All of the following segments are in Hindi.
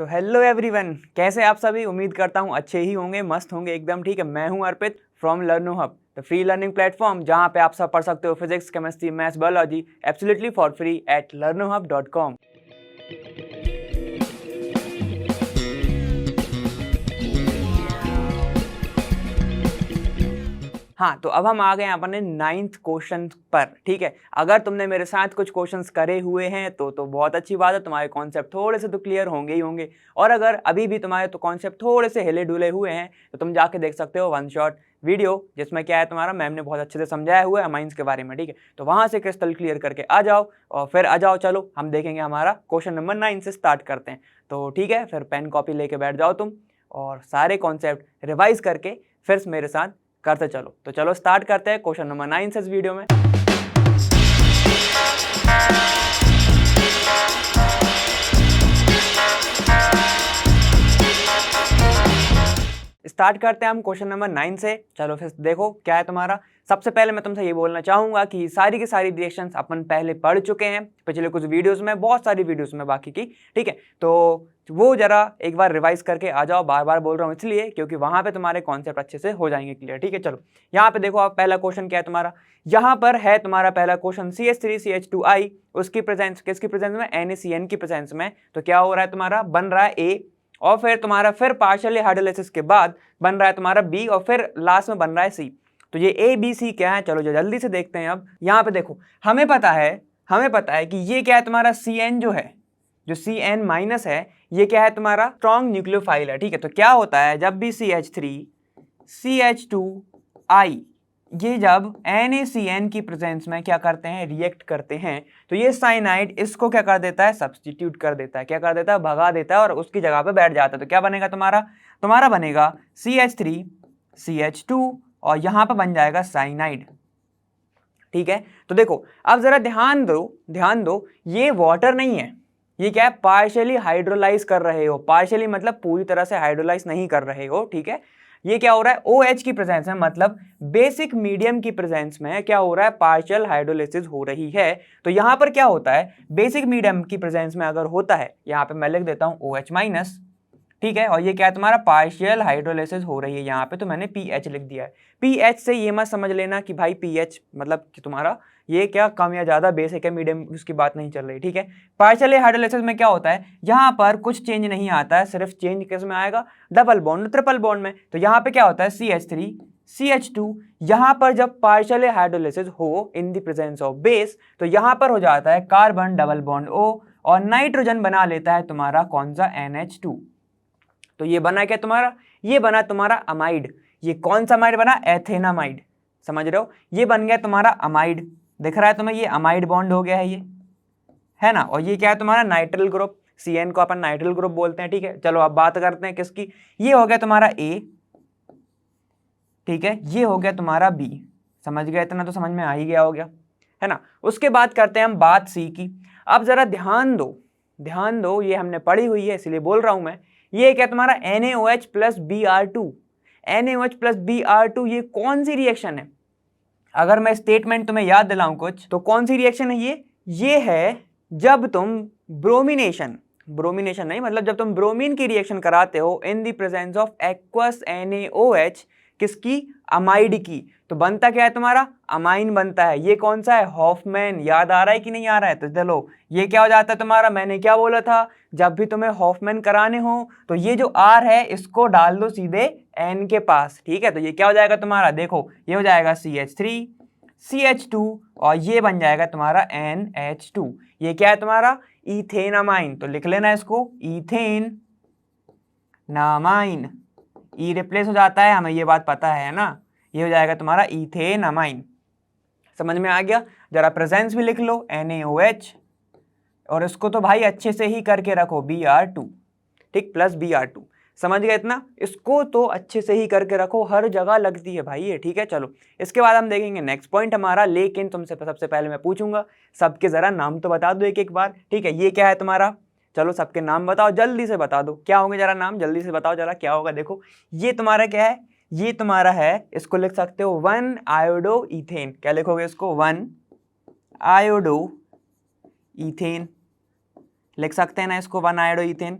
तो हेलो एवरीवन, कैसे आप सभी। उम्मीद करता हूँ अच्छे ही होंगे, मस्त होंगे एकदम। ठीक है, मैं हूँ Arpit from Learno hub, the free learning platform जहाँ पे आप सब पढ़ सकते हो physics, chemistry, maths, biology absolutely for free at learnohub.com। हाँ, तो अब हम आ गए अपने 9th क्वेश्चन पर। ठीक है, अगर तुमने मेरे साथ कुछ क्वेश्चंस करे हुए हैं तो बहुत अच्छी बात है, तुम्हारे कॉन्सेप्ट थोड़े से तो क्लियर होंगे ही होंगे। और अगर अभी भी तुम्हारे तो कॉन्सेप्ट थोड़े से हिले डुले हुए हैं तो तुम जाके देख सकते हो वन शॉट वीडियो, जिसमें क्या है तुम्हारा मैम ने बहुत अच्छे से समझाया हुआ है अमाइंस के बारे में। ठीक है, तो वहाँ से क्रिस्टल क्लियर करके आ जाओ और फिर आ जाओ, चलो हम देखेंगे हमारा क्वेश्चन नंबर 9 से स्टार्ट करते हैं। तो ठीक है, फिर पेन कॉपी लेके बैठ जाओ तुम और सारे कॉन्सेप्ट रिवाइज करके फिर मेरे साथ करते चलो। तो चलो स्टार्ट करते हैं क्वेश्चन नंबर 9 से इस वीडियो में। स्टार्ट करते हैं हम क्वेश्चन नंबर 9 से। चलो फिर देखो क्या है तुम्हारा। सबसे पहले मैं तुमसे ये बोलना चाहूंगा कि सारी की सारी रिएक्शंस अपन पहले पढ़ चुके हैं पिछले कुछ वीडियोस में, बहुत सारी वीडियोस में बाकी की। ठीक है, तो वो जरा एक बार रिवाइज करके आ जाओ। बार बार बोल रहा हूँ इसलिए क्योंकि वहां पे तुम्हारे कॉन्सेप्ट अच्छे से हो जाएंगे क्लियर। ठीक है, चलो यहाँ पे देखो आप पहला क्वेश्चन क्या है तुम्हारा। यहाँ पर है तुम्हारा पहला क्वेश्चन CH3CH2I, उसकी प्रेजेंस, किसकी प्रेजेंस में, NaCN की प्रेजेंस में। तो क्या हो रहा है तुम्हारा, बन रहा है A, और फिर तुम्हारा फिर पार्शियल हाइड्रोलाइसिस के बाद बन रहा है तुम्हारा B, और फिर लास्ट में बन रहा है C। तो ये A B C क्या है, चलो जल्दी से देखते हैं। अब यहाँ पे देखो हमें पता है कि ये क्या है तुम्हारा CN जो है, जो CN माइनस है, ये क्या है तुम्हारा स्ट्रॉन्ग न्यूक्लियोफाइल है। ठीक है, तो क्या होता है जब भी CH3CH2I ये जब NaCN की प्रेजेंस में क्या करते हैं, रिएक्ट करते हैं, तो ये साइनाइड इसको क्या कर देता है, सब्स्टिट्यूट कर देता है। क्या कर देता है, भगा देता है और उसकी जगह पे बैठ जाता है। तो क्या बनेगा तुम्हारा बनेगा CH3CH2 और यहाँ पे बन जाएगा साइनाइड। ठीक है, तो देखो अब जरा ध्यान दो, ये वाटर नहीं है, ये क्या है, पार्शियली हाइड्रोलाइज कर रहे हो। पार्शियली मतलब पूरी तरह से हाइड्रोलाइज नहीं कर रहे हो। ठीक है, ये क्या हो रहा है, OH की प्रेजेंस में, मतलब बेसिक मीडियम की प्रेजेंस में क्या हो रहा है, पार्शियल हाइड्रोलाइसिस हो रही है। तो यहां पर क्या होता है, बेसिक मीडियम की प्रेजेंस में अगर होता है, यहां पे मैं लिख देता हूं OH माइनस। ठीक है, और ये क्या है तुम्हारा पार्शियल हाइड्रोलाइसिस हो रही है यहाँ पे, तो मैंने पीएच लिख दिया है। पीएच से ये मत समझ लेना कि भाई पीएच मतलब कि तुम्हारा ये क्या कम या ज्यादा, बेसिक है मीडियम, उसकी बात नहीं चल रही। ठीक है, पार्शियल हाइड्रोलाइसिस में क्या होता है, यहाँ पर कुछ चेंज नहीं आता है, सिर्फ चेंज किस में आएगा, डबल बॉन्ड ट्रिपल बॉन्ड में। तो यहाँ पे क्या होता है CH3CH2, यहाँ पर जब पार्शियल हाइड्रोलाइसिस हो in the presence of base, तो यहाँ पर हो जाता है कार्बन डबल बॉन्ड O और नाइट्रोजन बना लेता है तुम्हारा कौन सा, NH2। तो ये बना क्या तुम्हारा, ये बना तुम्हारा अमाइड। ये कौन सा अमाइड बना, एथेनामाइड। समझ रहे हो, ये बन गया तुम्हारा अमाइड। दिख रहा है तुम्हें, ये अमाइड बॉन्ड हो गया है, ये है ना। और ये क्या है तुम्हारा नाइट्रिल ग्रुप, CN को अपन नाइट्रिल ग्रुप बोलते हैं। ठीक है, चलो अब बात करते हैं किसकी, ये हो गया तुम्हारा A। ठीक है, ये हो गया तुम्हारा B। समझ गया, इतना तो समझ में आ ही गया हो गया, है ना। उसके बाद करते हैं हम बात C की। अब जरा ध्यान दो, ये हमने पढ़ी हुई है इसलिए बोल रहा हूं मैं। ये क्या तुम्हारा NaOH plus Br2। NaOH plus Br2 ये कौन सी रिएक्शन है, अगर मैं स्टेटमेंट तुम्हें याद दिलाऊं कुछ, तो कौन सी रिएक्शन है ये है जब तुम ब्रोमिनेशन नहीं, मतलब जब तुम ब्रोमीन की रिएक्शन कराते हो in the presence of aqueous NaOH, किसकी, अमाइड की। तो बनता क्या है तुम्हारा, अमाइन बनता है। ये कौन सा है, हॉफमैन। याद आ रहा है कि नहीं आ रहा है, तो चलो ये क्या हो जाता है तुम्हारा, मैंने क्या बोला था, जब भी तुम्हें हॉफमैन कराने हो तो ये जो R है इसको डाल दो सीधे N के पास। ठीक है, तो ये क्या हो जाएगा तुम्हारा, देखो ये हो जाएगा CH3CH2 और ये बन जाएगा तुम्हारा NH2। ये क्या है तुम्हारा, इथेनामाइन। तो लिख लेना इसको, इथेन नामाइन। ई रिप्लेस हो जाता है, हमें ये बात पता है ना। ये हो जाएगा तुम्हारा इथेनामाइन। समझ में आ गया, जरा प्रेजेंस भी लिख लो NaOH, और इसको तो भाई अच्छे से ही करके रखो Br2। ठीक, प्लस Br2। समझ गए इतना, इसको तो अच्छे से ही करके रखो, हर जगह लगती है भाई ये। ठीक है, चलो इसके बाद हम देखेंगे नेक्स्ट पॉइंट हमारा। लेकिन तुमसे सबसे पहले मैं पूछूंगा सबके जरा नाम तो बता दो एक बार। ठीक है, ये क्या है तुम्हारा, चलो सबके नाम बताओ, जल्दी से बता दो क्या होंगे, जरा नाम जल्दी से बताओ जरा क्या होगा। देखो ये तुम्हारा क्या है, ये तुम्हारा है, इसको लिख सकते हो 1 आयोडो इथेन। क्या लिखोगे इसको, 1 आयोडो इथेन लिख सकते हैं ना इसको, 1 आयोडो इथेन।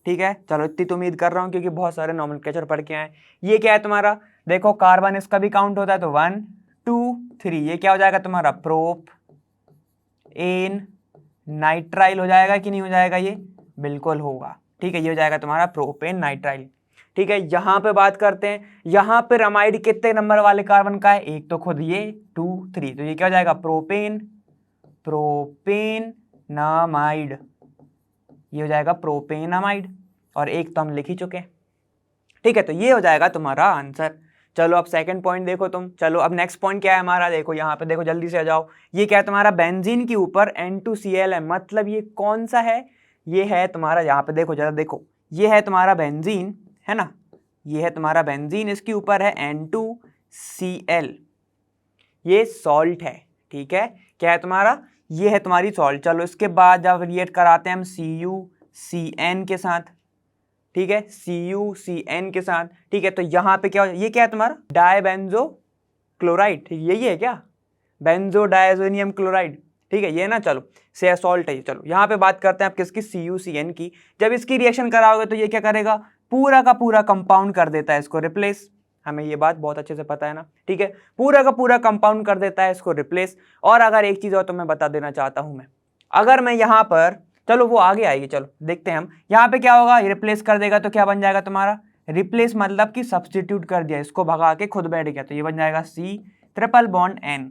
ठीक है, चलो इतनी तो उम्मीद कर रहा हूँ क्योंकि बहुत सारे नॉमेनक्लेचर पढ़ के आए। ये क्या है तुम्हारा, देखो कार्बन इसका भी काउंट होता है तो 1 2 3, ये क्या हो जाएगा तुम्हारा प्रोप एन नाइट्राइल हो जाएगा कि नहीं हो जाएगा, ये बिल्कुल होगा। ठीक है, ये हो जाएगा तुम्हारा प्रोपेन नाइट्राइल। ठीक है, यहां पे बात करते हैं, यहां पे अमाइड कितने नंबर वाले कार्बन का है, एक तो खुद ये 2 3, तो ये क्या हो जाएगा प्रोपेन प्रोपेनामाइड, ये हो जाएगा प्रोपेनामाइड, और एक तो हम लिख ही चुके हैं। ठीक है, तो ये हो जाएगा तुम्हारा आंसर। चलो अब सेकंड पॉइंट देखो तुम। चलो अब नेक्स्ट पॉइंट क्या है हमारा, देखो यहाँ पे देखो जल्दी से आ जाओ। ये क्या है तुम्हारा, बेंजीन के ऊपर N2Cl है, मतलब ये कौन सा है, ये है तुम्हारा, यहाँ पे देखो जरा देखो, ये है तुम्हारा बेंजीन है ना, ये है तुम्हारा बेंजीन, इसके ऊपर है N2Cl, ये सॉल्ट है। ठीक है, क्या है तुम्हारा, ये है तुम्हारी सॉल्ट। चलो इसके बाद जब रिएक्ट कराते हैं हम CuCN के साथ, ठीक है, CuCN के साथ। ठीक है, तो यहाँ पे क्या हो, ये क्या है तुम्हारा डाइबेंजो क्लोराइड, ठीक यही है क्या, बेंजो डायजोनियम क्लोराइड। ठीक है, ये ना, चलो से सॉल्ट है। चलो यहाँ पे बात करते हैं आप किसकी, CuCN की। जब इसकी रिएक्शन कराओगे तो ये क्या करेगा, पूरा का पूरा कंपाउंड कर देता है इसको रिप्लेस, हमें ये बात बहुत अच्छे से पता है ना। ठीक है, पूरा का पूरा कंपाउंड कर देता है इसको रिप्लेस। और अगर एक चीज और तो मैं बता देना चाहता हूं मैं, अगर मैं यहाँ पर, चलो वो आगे आएगी, चलो देखते हैं हम यहाँ पे क्या होगा, रिप्लेस कर देगा तो क्या बन जाएगा तुम्हारा, रिप्लेस मतलब कि सब्सटीट्यूट कर दिया, इसको भगा के खुद बैठ गया, तो ये बन जाएगा C∧N।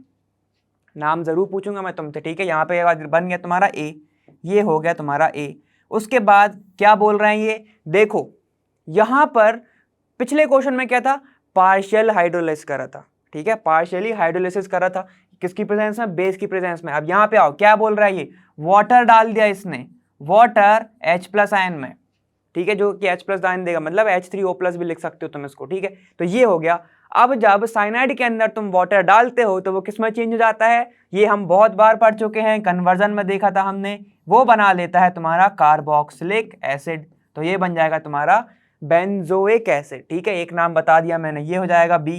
नाम जरूर पूछूंगा मैं तुमसे। ठीक है, यहाँ पे बन गया तुम्हारा A, ये हो गया तुम्हारा A। उसके बाद क्या बोल रहे हैं ये, देखो यहाँ पर पिछले क्वेश्चन में क्या था, पार्शियल हाइड्रोलाइसिस करा था। ठीक है, पार्शियली हाइड्रोलाइसिस करा था, किसकी प्रेजेंस में, बेस की प्रेजेंस में। अब यहाँ पे आओ, क्या बोल रहा है ये, वाटर डाल दिया इसने, वाटर H+ आयन में। ठीक है, जो कि H+ आयन देगा, मतलब H3O+ भी लिख सकते हो तुम इसको। ठीक है, तो ये हो गया। अब जब साइनाइड के अंदर तुम वाटर डालते हो तो वो किस में चेंज हो जाता है, ये हम बहुत बार पढ़ चुके हैं, कन्वर्जन में देखा था हमने, वो बना लेता है तुम्हारा कार्बोक्सिलिक एसिड, तो ये बन जाएगा तुम्हारा बेंजोइक एसिड। ठीक है, एक नाम बता दिया मैंने, ये हो जाएगा B।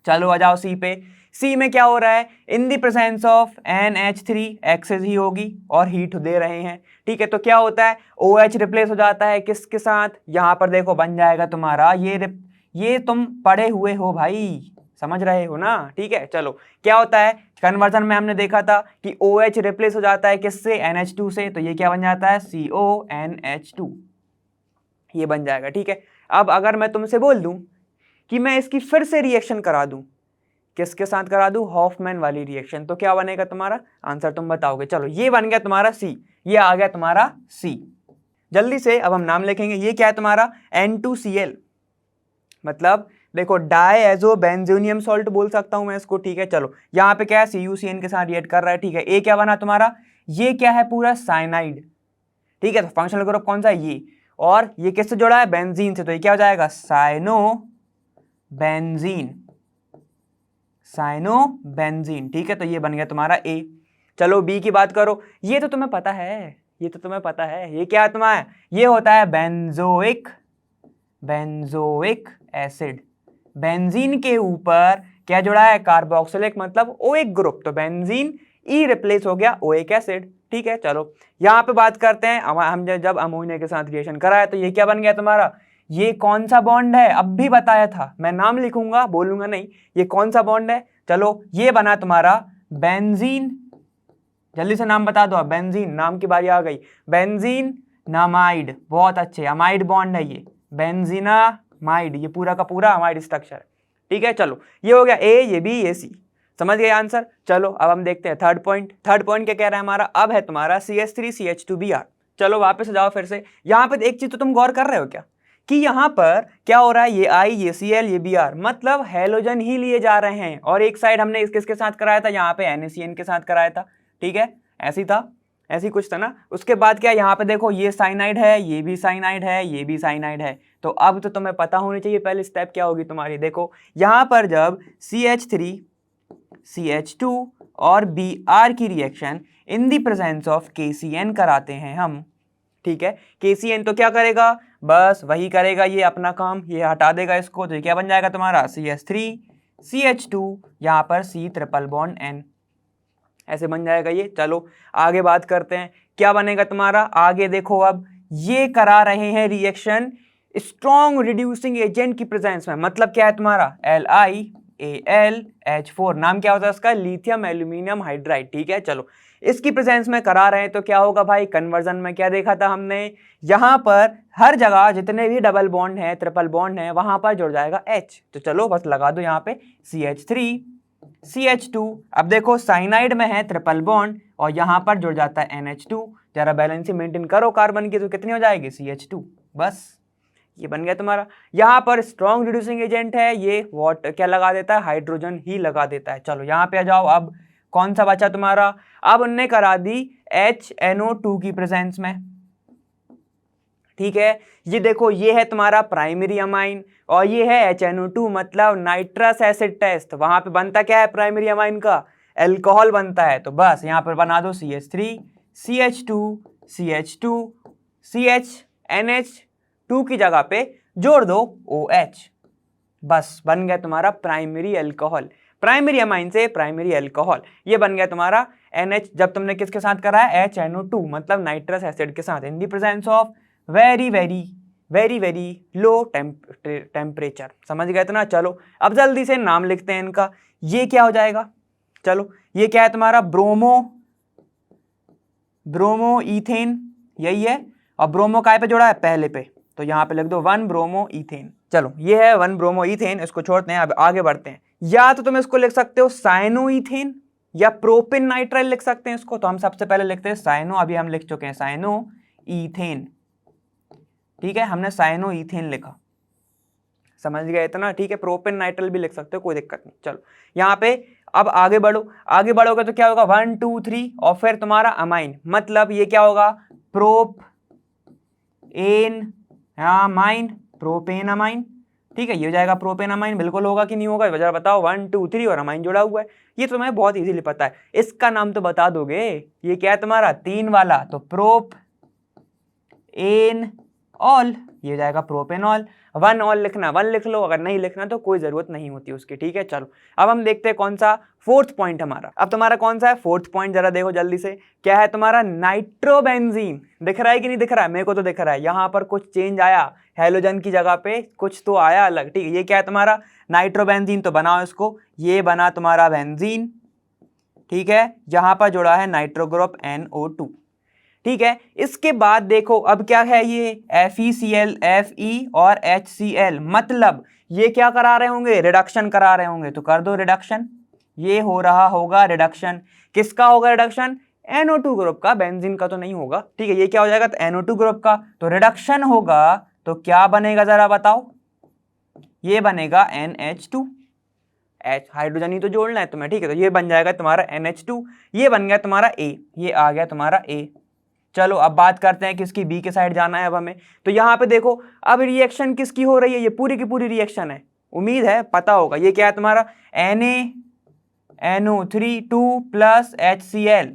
चलो आ जाओ C पे। C में क्या हो रहा है, in the presence of NH3 excess ही होगी और हीट दे रहे हैं। ठीक है, तो क्या होता है, OH रिप्लेस हो जाता है किसके साथ, यहाँ पर देखो बन जाएगा तुम्हारा ये तुम पढ़े हुए हो भाई, समझ रहे हो ना। ठीक है, चलो क्या होता है, कन्वर्जन में हमने देखा था कि OH रिप्लेस हो जाता है किससे, NH2 से, तो ये क्या बन जाता है CONH2, ये बन जाएगा। ठीक है, अब अगर मैं तुमसे बोल दूं कि मैं इसकी फिर से रिएक्शन करा दूं, किसके साथ करा दूं, हॉफमैन वाली रिएक्शन, तो क्या बनेगा तुम्हारा आंसर, तुम बताओगे। चलो ये बन गया तुम्हारा C, ये आ गया तुम्हारा C। जल्दी से अब हम नाम लिखेंगे, ये क्या है तुम्हारा N2Cl, मतलब देखो डायएजोबेंजोनियम सॉल्ट बोल सकता हूं मैं इसको। ठीक है, चलो यहाँ पे क्या है, CuCN के साथ रिएक्ट कर रहा है। ठीक है, ए क्या बना तुम्हारा, ये क्या है पूरा साइनाइड। ठीक है, तो फंक्शनल ग्रुप कौन सा है, ये, और ये किससे जुड़ा है, बेंजीन से, तो ये क्या हो जाएगा साइनोबेंजीन, साइनोबेंजीन। ठीक है, तो ये बन गया तुम्हारा A। चलो B की बात करो, ये तो तुम्हें पता है, ये तो तुम्हें पता है, ये क्या है तुम्हारा, ये होता है बेंजोइक एसिड। बेंजीन के ऊपर क्या जुड़ा है, कार्बोक्सिलिक मतलब OH ग्रुप, तो बेंजीन E रिप्लेस हो गया OH एसिड। ठीक है, चलो यहाँ पे बात करते हैं, हम जब अमोनिया के साथ रिएक्शन कराया तो ये क्या बन गया तुम्हारा, ये कौन सा बॉन्ड है, अब भी बताया था, मैं नाम लिखूंगा बोलूंगा नहीं, ये कौन सा बॉन्ड है। चलो ये बना तुम्हारा बेंजीन, जल्दी से नाम बता दो, बेंजीन, नाम की बारी आ गई, बेंजीन नामाइड, बहुत अच्छे, अमाइड बॉन्ड है ये, बेंजीनामाइड, ये पूरा का पूरा अमाइड स्ट्रक्चर है। ठीक है, चलो ये हो गया A, ये B, ये C, समझ गए आंसर। चलो अब हम देखते हैं थर्ड पॉइंट। थर्ड पॉइंट क्या कह रहा है हमारा, अब है तुम्हारा CH3CH2Br। चलो वापस जाओ फिर से, यहाँ पे एक चीज तो तुम गौर कर रहे हो क्या, कि यहाँ पर क्या हो रहा है, ये I, ये Cl, ये Br, मतलब हेलोजन ही लिए जा रहे हैं, और एक साइड हमने किसके साथ कराया था, यहाँ पे NaCN के साथ कराया था। ठीक है, ऐसी था, ऐसी कुछ था ना। उसके बाद क्या, यहाँ पे देखो ये साइनाइड है, ये भी साइनाइड है, ये भी साइनाइड है, तो अब तो तुम्हें पता होनी चाहिए पहले स्टेप क्या होगी तुम्हारी। देखो यहाँ पर जब CH3 CH2 और Br की reaction in the presence of KCN कराते हैं हम। ठीक है, KCN तो क्या करेगा, बस वही करेगा, ये अपना काम, ये हटा देगा इसको, तो ये क्या बन जाएगा तुम्हारा CH3 CH2, यहाँ पर C∧N, ऐसे बन जाएगा ये। चलो आगे बात करते हैं, क्या बनेगा तुम्हारा, आगे देखो अब ये करा रहे हैं रिएक्शन स्ट्रॉन्ग रिड्यूसिंग एजेंट की प्रेजेंस में। मतलब क्या है तुम्हारा LiAlH4, नाम क्या होता है इसका, लिथियम एल्यूमिनियम हाइड्राइड। ठीक है, चलो इसकी प्रेजेंस में करा रहे हैं तो क्या होगा भाई, कन्वर्जन में क्या देखा था हमने, यहां पर हर जगह जितने भी डबल बॉन्ड है, ट्रिपल बॉन्ड है, वहां पर जुड़ जाएगा H। तो चलो बस लगा दो यहाँ पे CH3 CH2। अब देखो साइनाइड में है ट्रिपल बॉन्ड और यहां पर जुड़ जाता है NH2। जरा बैलेंस मेंटेन करो कार्बन की, तो कितनी हो जाएगी CH2। बस ये बन गया तुम्हारा। यहाँ पर स्ट्रॉन्ग रिड्यूसिंग एजेंट है, ये क्या लगा देता है, हाइड्रोजन ही लगा देता है। चलो यहाँ पे आ जाओ, अब कौन सा बचा तुम्हारा, अब उनने करा दी HNO2 की प्रेजेंस में। ठीक है, ये देखो ये है तुम्हारा प्राइमरी अमाइन और ये है HNO2, मतलब नाइट्रस एसिड टेस्ट। वहां पे बनता क्या है प्राइमरी अमाइन का, एल्कोहल बनता है। तो बस यहाँ पर बना दो CH3 CH2 CH2 CHNH2 की जगह पे जोड़ दो OH। बस बन गया तुम्हारा प्राइमरी अल्कोहल, प्राइमरी अमाइन से प्राइमरी अल्कोहल। ये बन गया तुम्हारा NH, जब तुमने किसके साथ करा है, HNO2 मतलब नाइट्रस एसिड के साथ, in the presence of very very very very low temperature. समझ गए इतना। चलो अब जल्दी से नाम लिखते हैं इनका। ये क्या हो जाएगा, चलो ये क्या है तुम्हारा, ब्रोमो इथेन, यही है। और ब्रोमो काय पे जोड़ा है, पहले पे, तो यहाँ पे लिख दो 1 ब्रोमो इथेन। चलो ये है 1 ब्रोमो इथेन, इसको छोड़ते हैं, अब आगे बढ़ते हैं। या तो तुम इसको लिख सकते हो साइनो इथेन या प्रोपिन नाइट्राइल लिख सकते हैं इसको। तो हम सबसे पहले लिखते हैं साइनो, अभी हम लिख चुके हैं साइनो इथेन। ठीक है, हमने साइनो इथेन लिखा, समझ गए इतना। ठीक है, प्रोपिन नाइट्राइल भी लिख सकते हो, कोई दिक्कत नहीं। चलो यहाँ पे अब आगे बढ़ो, आगे बढ़ोगे तो क्या होगा 1 2 3 और फिर तुम्हारा अमाइन, मतलब ये क्या होगा, प्रोपेन अमाइन, प्रोपेन अमाइन। ठीक है, ये हो जाएगा प्रोपेन अमाइन, बिल्कुल होगा कि नहीं होगा, जरा बताओ। 1 2 3 और अमाइन जुड़ा हुआ है, ये तुम्हें बहुत इजीली पता है। इसका नाम तो बता दोगे, ये क्या है तुम्हारा 3 वाला, तो प्रोप एन ऑल, ये हो जाएगा प्रोपेनॉल। 1 ऑल लिखना 1 लिख लो, अगर नहीं लिखना तो कोई जरूरत नहीं होती उसकी। ठीक है, चलो अब हम देखते हैं कौन सा फोर्थ पॉइंट हमारा। अब तुम्हारा कौन सा है फोर्थ पॉइंट, जरा देखो जल्दी से, क्या है तुम्हारा, नाइट्रोबेंजीन। दिख रहा है कि नहीं दिख रहा है, मेरे को तो दिख रहा है। यहाँ पर कुछ चेंज आया, हेलोजन की जगह पे कुछ तो आया अलग। ठीक है, ये क्या है तुम्हारा नाइट्रोबेंजीन, तो बनाओ इसको, ये बना तुम्हारा बेंजीन। ठीक है, यहाँ पर जुड़ा है नाइट्रो ग्रुप NO2। ठीक है, इसके बाद देखो अब क्या है, ये FeCl Fe और HCl, मतलब ये क्या करा रहे होंगे, रिडक्शन करा रहे होंगे। तो कर दो रिडक्शन, ये हो रहा होगा रिडक्शन, किसका होगा रिडक्शन, NO2 ग्रुप का, बेंजीन का तो नहीं होगा। ठीक है, ये क्या हो जाएगा, तो NO2 ग्रुप का, तो रिडक्शन होगा तो क्या बनेगा जरा बताओ, ये बनेगा NH2, H हाइड्रोजन ही तो जोड़ना है तुम्हें। ठीक है, तो ये बन जाएगा तुम्हारा NH2, ये बन गया तुम्हारा A, ये आ गया तुम्हारा A। चलो अब बात करते हैं किसकी, बी के साइड जाना है अब हमें। तो यहाँ पे देखो अब रिएक्शन किसकी हो रही है, ये पूरी की पूरी रिएक्शन है, उम्मीद है पता होगा। ये क्या है तुम्हारा NaNO3 2 प्लस HCl,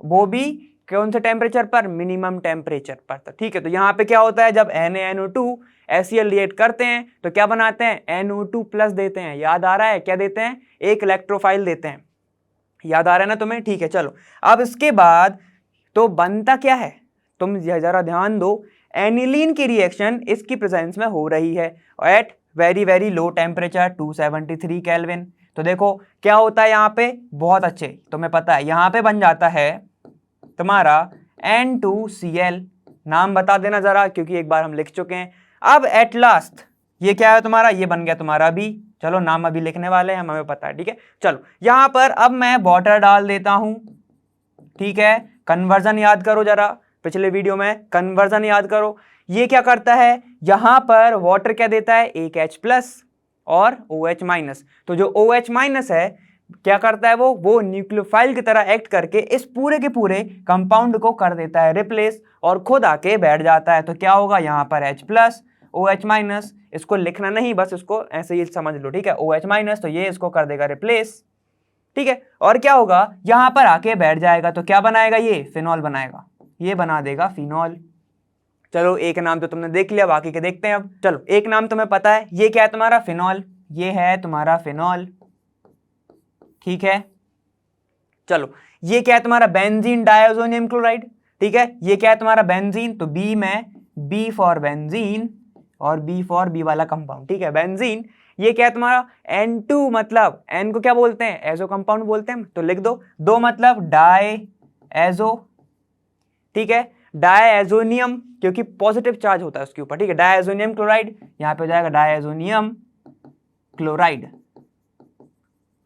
वो भी कौन से टेम्परेचर पर, मिनिमम टेम्परेचर पर। तो ठीक है, तो यहाँ पे क्या होता है, जब NaNO2 HCl रिएक्ट करते हैं तो क्या बनाते हैं, NO2 प्लस देते हैं। याद आ रहा है, क्या देते हैं, एक इलेक्ट्रोफाइल देते हैं। याद आ रहा है ना तुम्हें। ठीक है, चलो अब इसके बाद तो बनता क्या है, तुम जरा ध्यान दो, एनिलीन की रिएक्शन इसकी प्रेजेंस में हो रही है at very very low temperature 273 kelvin. तो देखो क्या होता है यहाँ पे, बहुत अच्छे, तुम्हें पता है यहाँ पे बन जाता है तुम्हारा N2Cl, नाम बता देना जरा क्योंकि एक बार हम लिख चुके हैं। अब एट लास्ट ये क्या है तुम्हारा, ये बन गया तुम्हारा भी, चलो नाम अभी लिखने वाले हैं हम, हमें पता है। ठीक है, चलो यहाँ पर अब मैं वाटर डाल देता हूं। ठीक है, कन्वर्जन याद करो जरा, पिछले वीडियो में कन्वर्जन याद करो। ये क्या करता है, यहां पर वाटर क्या देता है, एक H प्लस और OH माइनस। तो जो OH माइनस है क्या करता है, वो न्यूक्लियोफाइल की तरह एक्ट करके इस पूरे के पूरे कंपाउंड को कर देता है रिप्लेस और खुद आके बैठ जाता है। तो क्या होगा यहाँ पर H प्लस OH माइनस, इसको लिखना नहीं, बस इसको ऐसे ही समझ लो। ठीक है, OH माइनस, तो ये इसको कर देगा रिप्लेस। ठीक है, और क्या होगा, यहां पर आके बैठ जाएगा तो क्या बनाएगा, ये फिनॉल बनाएगा, ये बना देगा फिनॉल। चलो एक नाम तो तुमने देख लिया, बाकी के देखते हैं अब। चलो एक नाम तुम्हें पता है, ये क्या है तुम्हारा फिनॉल, ये है तुम्हारा फिनॉल। ठीक है, चलो ये क्या है तुम्हारा बेंजीन डायज़ोनियम क्लोराइड। ठीक है, ये क्या है तुम्हारा बेंजीन, तो बी में बी फॉर बेंजीन और बी फॉर बी वाला कंपाउंड, ठीक है। बेंजीन ये क्या है तुम्हारा N2, मतलब N को क्या बोलते हैं, एजो कंपाउंड बोलते हैं, तो लिख दो। दो मतलब डाई एजो, ठीक है, डायएजोनियम क्योंकि पॉजिटिव चार्ज होता है उसके ऊपर, ठीक है। डायएजोनियम क्लोराइड, यहां पे हो जाएगा डायएजोनियम क्लोराइड,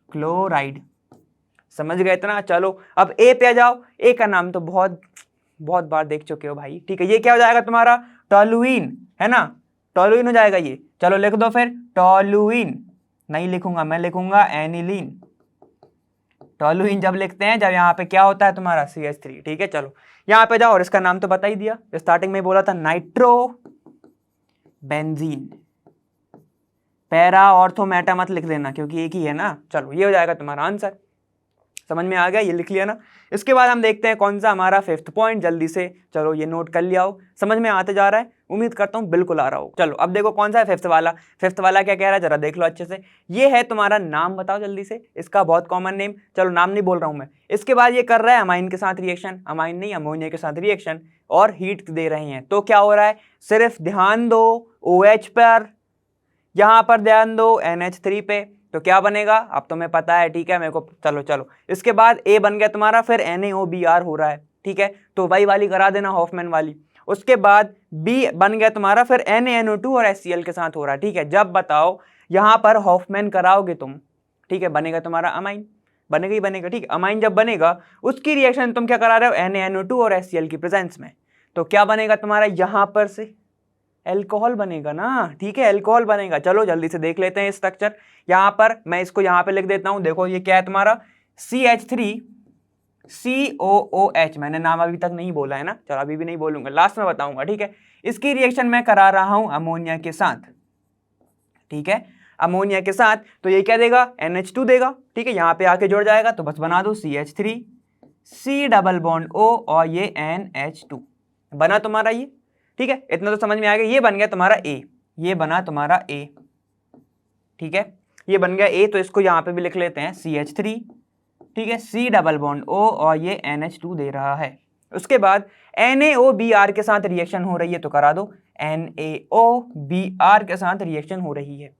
क्लोराइड, समझ गए इतना। चलो अब ए पे आ जाओ। ए का नाम तो बहुत बहुत बार देख चुके हो भाई, ठीक है। ये क्या हो जाएगा तुम्हारा टॉलुइन, है ना, टॉलुइन हो जाएगा ये। चलो लिख दो फिर टॉलुइन, नहीं लिखूंगा मैं, लिखूंगा एनिलीन। टॉलुइन जब लिखते हैं जब यहाँ पे क्या होता है तुम्हारा CH3, ठीक है। चलो यहाँ पे जाओ, और इसका नाम तो बता ही दिया, स्टार्टिंग में बोला था नाइट्रो बेंजीन। पैरा ऑर्थोमेटा मत लिख देना क्योंकि एक ही है ना। चलो ये हो जाएगा तुम्हारा आंसर, समझ में आ गया, ये लिख लिया ना। इसके बाद हम देखते हैं कौन सा हमारा 5th पॉइंट, जल्दी से चलो ये नोट कर लिया हो, समझ में आते जा रहा है, उम्मीद करता हूँ बिल्कुल आ रहा हो। चलो अब देखो कौन सा है 5th वाला। 5th वाला क्या कह रहा है जरा देख लो अच्छे से। ये है तुम्हारा, नाम बताओ जल्दी से, इसका बहुत कॉमन नेम, चलो नाम नहीं बोल रहा हूँ मैं। इसके बाद ये कर रहा है अमाइन के साथ रिएक्शन, अमाइन नहीं अमोनिया के साथ रिएक्शन, और हीट दे रहे हैं। तो क्या हो रहा है, सिर्फ ध्यान दो OH पर, यहां पर ध्यान दो NH3 पे, तो क्या बनेगा अब तुम्हें पता है, ठीक है मेरे को। चलो चलो इसके बाद A बन गया तुम्हारा, फिर NaOBr हो रहा है, ठीक है, तो वही वाली करा देना हॉफमैन वाली। उसके बाद B बन गया तुम्हारा, फिर NaNO2 और HCl के साथ हो रहा है, ठीक है। जब बताओ यहां पर हॉफमैन कराओगे तुम, ठीक है, बनेगा तुम्हारा अमाइन, बनेगा ही बनेगा, ठीक है। अमाइन जब बनेगा उसकी रिएक्शन तुम क्या करा रहे हो, NaNO2 और HCl की प्रेजेंस में, तो क्या बनेगा तुम्हारा यहां पर से एल्कोहल बनेगा ना, ठीक है, एल्कोहल बनेगा। चलो जल्दी से देख लेते हैं स्ट्रक्चर। यहां पर मैं इसको यहां पे लिख देता हूं, देखो ये क्या है तुम्हारा CH3COOH, मैंने नाम अभी तक नहीं बोला है ना, चलो अभी भी नहीं बोलूंगा, लास्ट में बताऊंगा, ठीक है। इसकी रिएक्शन मैं करा रहा हूं अमोनिया के साथ, ठीक है, अमोनिया के साथ, तो ये क्या देगा NH2 देगा, ठीक है, यहां पे आके जुड़ जाएगा, तो बस बना दो CH3 C double bond O और ये NH2 बना तुम्हारा ये, ठीक है। इतना तो समझ में आ गया। ये बन गया तुम्हारा A, ये बना तुम्हारा A, ठीक है, ये बन गया A, तो इसको यहां पे भी लिख लेते हैं CH3, ठीक है, C डबल बॉन्ड O और ये NH2 दे रहा है। उसके बाद NaOBr के साथ रिएक्शन हो रही है, तो करा दो NaOBr के साथ रिएक्शन हो रही है,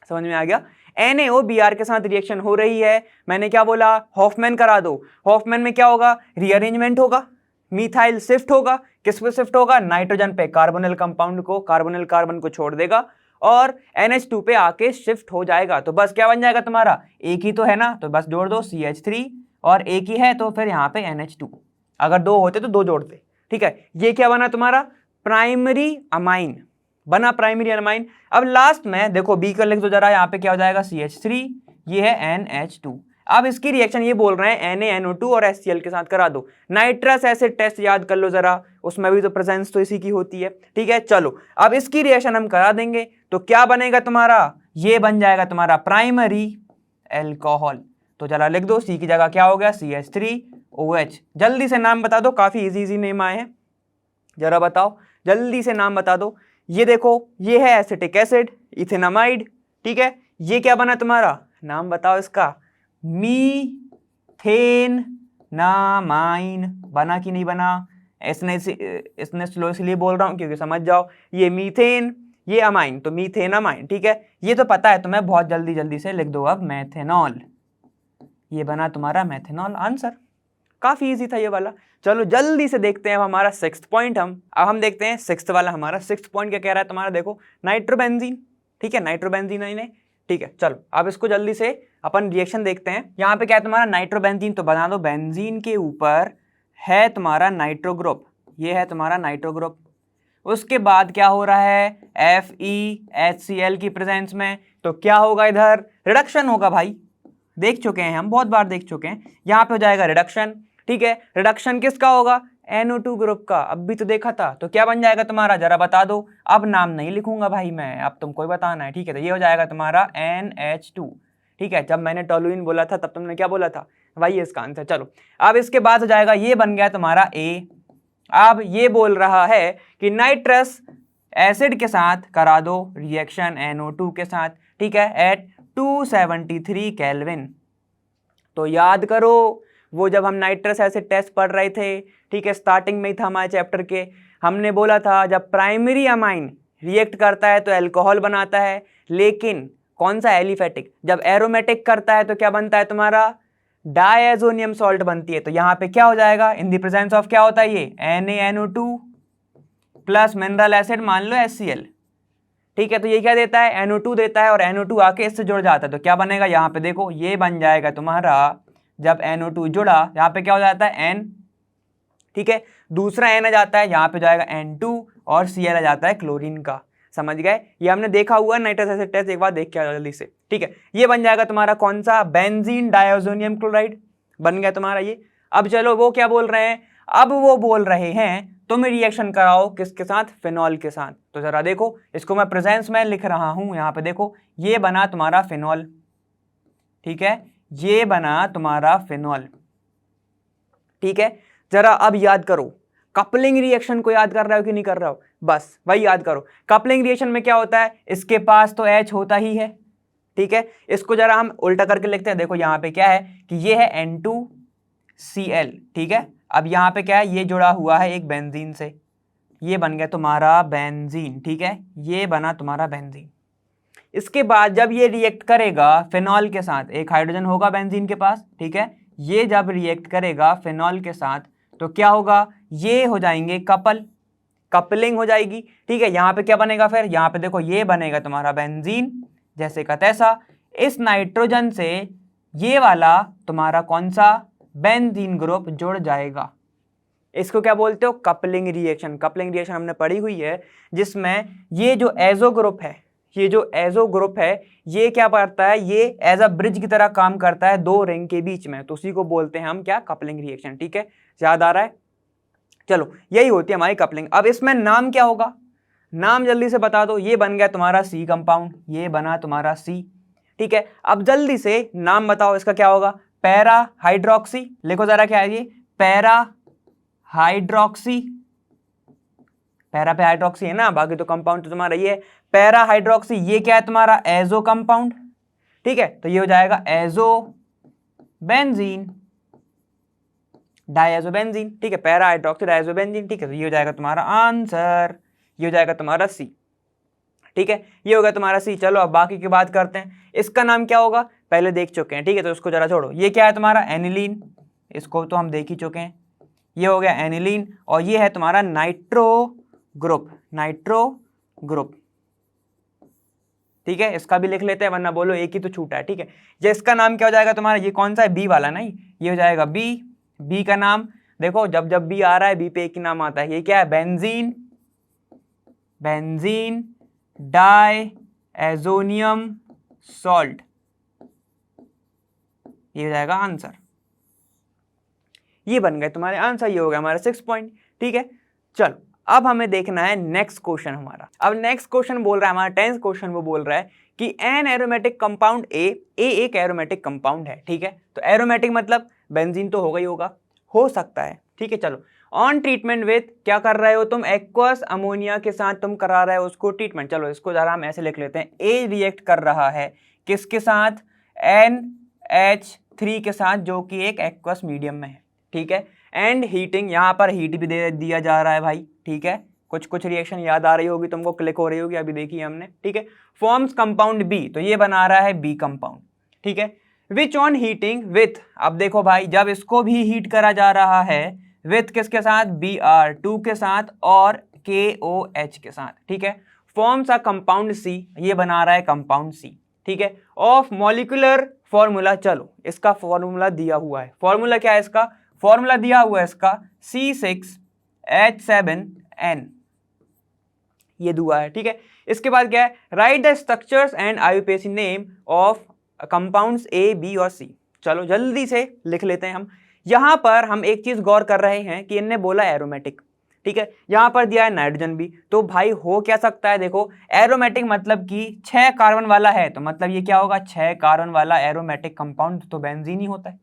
समझ में आ गया। NaOBr के साथ रिएक्शन हो रही है, मैंने क्या बोला, हॉफमैन करा दो। हॉफमैन में क्या होगा, रीअरेंजमेंट होगा, मिथाइल शिफ्ट होगा, किस पे शिफ्ट होगा, नाइट्रोजन पे, कार्बोनिल कंपाउंड को, कार्बोनिल कार्बन को छोड़ देगा और NH2 पे आके शिफ्ट हो जाएगा। तो बस क्या बन जाएगा तुम्हारा, एक ही तो है ना, तो बस जोड़ दो CH3 और एक ही है तो फिर यहाँ पे NH2, अगर दो होते तो दो जोड़ते, ठीक है। ये क्या बना तुम्हारा प्राइमरी अमाइन, बना प्राइमरी अमाइन। अब लास्ट में देखो B का लिख दो जरा, यहाँ पे क्या हो जाएगा CH3, ये है NH2। अब इसकी रिएक्शन ये बोल रहे हैं NaNO2 और HCl के साथ करा दो। नाइट्रस एसिड टेस्ट याद कर लो जरा, उसमें भी तो प्रेजेंस तो इसी की होती है, ठीक है। चलो अब इसकी रिएक्शन हम करा देंगे, तो क्या बनेगा तुम्हारा, ये बन जाएगा तुम्हारा प्राइमरी एल्कोहल। तो जरा लिख दो, C की जगह क्या हो गया CH3OH। जल्दी से नाम बता दो, काफी इजी नेम आए हैं, जरा बताओ जल्दी से नाम बता दो। ये देखो ये है एसिटिक एसिड इथेनामाइड, ठीक है। ये क्या बना तुम्हारा, नाम बताओ इसका, मीथेनामाइन बना कि नहीं बना। इसने स्लो इसलिए बोल रहा हूं क्योंकि समझ जाओ, ये मीथेन ये अमाइन, तो मीथेनामाइन, ठीक है। ये तो पता है तुम्हें, बहुत जल्दी से लिख दो अब मेथेनॉल, ये बना तुम्हारा मेथेनॉल, आंसर काफी इजी था ये वाला। चलो जल्दी से देखते हैं अब हमारा 6th पॉइंट, हम देखते हैं 6th वाला। हमारा 6th पॉइंट क्या कह रहा है तुम्हारा, देखो नाइट्रोबेंजीन, ठीक है, नाइट्रोबेंजीन है, ठीक है। चलो अब इसको जल्दी से अपन रिएक्शन देखते हैं। यहाँ पे क्या है तुम्हारा नाइट्रोबेंजीन, तो बना दो बेंजीन के ऊपर है तुम्हारा नाइट्रो ग्रुप, ये है तुम्हारा नाइट्रो ग्रुप। उसके बाद क्या हो रहा है FeHCl की प्रेजेंस में, तो क्या होगा इधर रिडक्शन होगा भाई, देख चुके हैं हम, बहुत बार देख चुके हैं। यहाँ पे हो जाएगा रिडक्शन, ठीक है। रिडक्शन किसका होगा, NO2 ग्रुप का, अब भी तो देखा था। तो क्या बन जाएगा तुम्हारा, जरा बता दो। अब नाम नहीं लिखूंगा भाई मैं, अब तुमको ही बताना है, ठीक है। तो ये हो जाएगा तुम्हारा NH2, ठीक है। जब मैंने टॉलुइन बोला था तब तुमने क्या बोला था, वही इसका आंसर। चलो अब इसके बाद हो जाएगा, ये बन गया तुम्हारा A। अब ये बोल रहा है कि नाइट्रस एसिड के साथ करा दो रिएक्शन NO2 के साथ, ठीक है, एट 273 केल्विन। तो याद करो वो जब हम नाइट्रस एसिड टेस्ट पढ़ रहे थे, ठीक है, स्टार्टिंग में ही था हमारे चैप्टर के, हमने बोला था जब प्राइमरी अमाइन रिएक्ट करता है तो अल्कोहल बनाता है, लेकिन कौन सा एलिफेटिक, जब एरोमेटिक करता है तो क्या बनता है तुम्हारा डायजोनियम सॉल्ट बनती है। तो यहाँ पे क्या हो जाएगा, इन द प्रेजेंस ऑफ क्या होता है ये NaNO2 प्लस मिनरल एसिड मान लो HCl, ठीक है। तो ये क्या देता है NO2 देता है और NO2 आके इससे जुड़ जाता है, तो क्या बनेगा यहाँ पे देखो ये बन जाएगा तुम्हारा, जब NO2 जुड़ा यहाँ पे क्या हो जाता है N, ठीक है, दूसरा N आ जाता है, यहाँ पे जाएगा N2 और Cl आ जाता है क्लोरीन का। समझ गए, ये हमने देखा हुआ नाइट्रस एसिड टेस्ट, एक बार देख के जल्दी से, ठीक है। ये बन जाएगा तुम्हारा कौन सा, बेंजीन डायज़ोनियम क्लोराइड बन गया तुम्हारा ये। अब चलो वो क्या बोल रहे हैं, अब वो बोल रहे हैं तुम रिएक्शन कराओ किसके साथ, फिनॉल के साथ। तो जरा देखो इसको मैं प्रेजेंस में लिख रहा हूं, यहाँ पे देखो ये बना तुम्हारा फिनॉल, ठीक है, ये बना तुम्हारा फिनॉल, ठीक है। जरा अब याद करो कपलिंग रिएक्शन को, याद कर रहे हो कि नहीं कर रहे हो, बस वही याद करो। कपलिंग रिएक्शन में क्या होता है, इसके पास तो H होता ही है, ठीक है। इसको जरा हम उल्टा करके लिखते हैं, देखो यहाँ पे क्या है कि ये है N2Cl, ठीक है। अब यहाँ पे क्या है, ये जुड़ा हुआ है एक बेंजीन से, ये बन गया तुम्हारा बेंजीन, ठीक है, ये बना तुम्हारा बेंजीन। इसके बाद जब ये रिएक्ट करेगा फिनॉल के साथ, एक हाइड्रोजन होगा बेंजीन के पास, ठीक है, ये जब रिएक्ट करेगा फिनॉल के साथ तो क्या होगा, ये हो जाएंगे कपल, कपलिंग हो जाएगी, ठीक है। यहाँ पे क्या बनेगा फिर, यहाँ पे देखो ये बनेगा तुम्हारा बेंजीन जैसे का तैसा, इस नाइट्रोजन से ये वाला तुम्हारा कौन सा बेंजीन ग्रुप जुड़ जाएगा। इसको क्या बोलते हो, कपलिंग रिएक्शन। कपलिंग रिएक्शन हमने पढ़ी हुई है, जिसमें ये जो एजो ग्रुप है, ये जो एजो ग्रुप है ये क्या करता है, ये एज अ ब्रिज की तरह काम करता है दो रिंग के बीच में, तो उसी को बोलते हैं हम क्या, कपलिंग रिएक्शन, ठीक है। याद आ रहा है, चलो यही होती है हमारी कपलिंग। अब इसमें नाम क्या होगा, नाम जल्दी से बता दो। ये बन गया तुम्हारा C कंपाउंड, ये बना तुम्हारा C, ठीक है। अब जल्दी से नाम बताओ इसका क्या होगा, पैरा हाइड्रोक्सी, लिखो जरा क्या है ये, पैरा हाइड्रोक्सी, पैरा पे हाइड्रोक्सी है ना, बाकी तो कंपाउंड तो तुम्हारा ये पैरा हाइड्रोक्सी। ये क्या है तुम्हारा एजो कंपाउंड, ठीक है, तो ये हो जाएगा एजो बेंजीन डायज़ोबेंजीन, ठीक है, पैरा हाइड्रोक्सी डायज़ोबेंजीन, ठीक है। तो ये हो जाएगा तुम्हारा आंसर, ये हो जाएगा तुम्हारा C, ठीक है, ये होगा तुम्हारा C। चलो अब बाकी की बात करते हैं, इसका नाम क्या होगा पहले देख चुके हैं, ठीक है, तो इसको जरा छोड़ो। ये क्या है तुम्हारा एनिलीन, इसको तो हम देख ही चुके हैं, ये हो गया एनिलीन, और ये है तुम्हारा नाइट्रो ग्रुप, नाइट्रो ग्रुप, ठीक है। इसका भी लिख लेते हैं वरना बोलो एक ही तो छूटा है, ठीक है। ये इसका नाम क्या हो जाएगा तुम्हारा, ये कौन सा है, बी वाला, नहीं, ये हो जाएगा बी का नाम देखो, जब जब बी आ रहा है बी पे एक ही नाम आता है, ये क्या है, बेंजीन, बेंजीन डायज़ोनियम सॉल्ट, ये हो जाएगा आंसर। ये बन गए तुम्हारे आंसर, ये हो गया हमारा 6 पॉइंट, ठीक है। चलो अब हमें देखना है नेक्स्ट क्वेश्चन हमारा। अब नेक्स्ट क्वेश्चन बोल रहा है हमारा 10th क्वेश्चन, वो बोल रहा है कि एन एरोमेटिक कंपाउंड ए एक एरोमेटिक कंपाउंड है, ठीक है। तो एरोमेटिक मतलब बेंजीन तो होगा ही होगा, हो सकता है, ठीक है। चलो ऑन ट्रीटमेंट विथ, क्या कर रहे हो तुम, एक्वस अमोनिया के साथ तुम करा रहे हो उसको ट्रीटमेंट। चलो इसको जरा हम ऐसे लिख लेते हैं, ए रिएक्ट कर रहा है किसके साथ, NH3 के साथ, जो कि एक एक्वस मीडियम में है, ठीक है। एंड हीटिंग, यहाँ पर हीट भी दे दिया जा रहा है भाई, ठीक है। कुछ कुछ रिएक्शन याद आ रही होगी तुमको, क्लिक हो रही होगी, अभी देखी हमने, ठीक है। फॉर्म्स कंपाउंड बी, तो ये बना रहा है बी कंपाउंड, ठीक है। विच ऑन हीटिंग विथ, अब देखो भाई जब इसको भी हीट करा जा रहा है विथ किसके साथ, Br2 के साथ और KOH के साथ, ठीक है। फॉर्म्स अ कंपाउंड C, ये बना रहा है कंपाउंड C, ठीक है। ऑफ मॉलिक्यूलर फॉर्मूला, चलो इसका फॉर्मूला दिया हुआ है, फॉर्मूला क्या है इसका, फॉर्मूला दिया हुआ है इसका C6H7N, ये दुआ है, ठीक है। इसके बाद क्या है, right the structures and IUPAC name of compounds A, B और C। चलो जल्दी से लिख लेते हैं हम। यहां पर हम एक चीज गौर कर रहे हैं कि इनने बोला एरोमेटिक, ठीक है, यहां पर दिया है नाइट्रोजन भी, तो भाई हो क्या सकता है, देखो एरोमेटिक मतलब कि 6 कार्बन वाला है, तो मतलब ये क्या होगा, 6 कार्बन वाला एरोमेटिक कंपाउंड, तो बेंजीन ही होता है,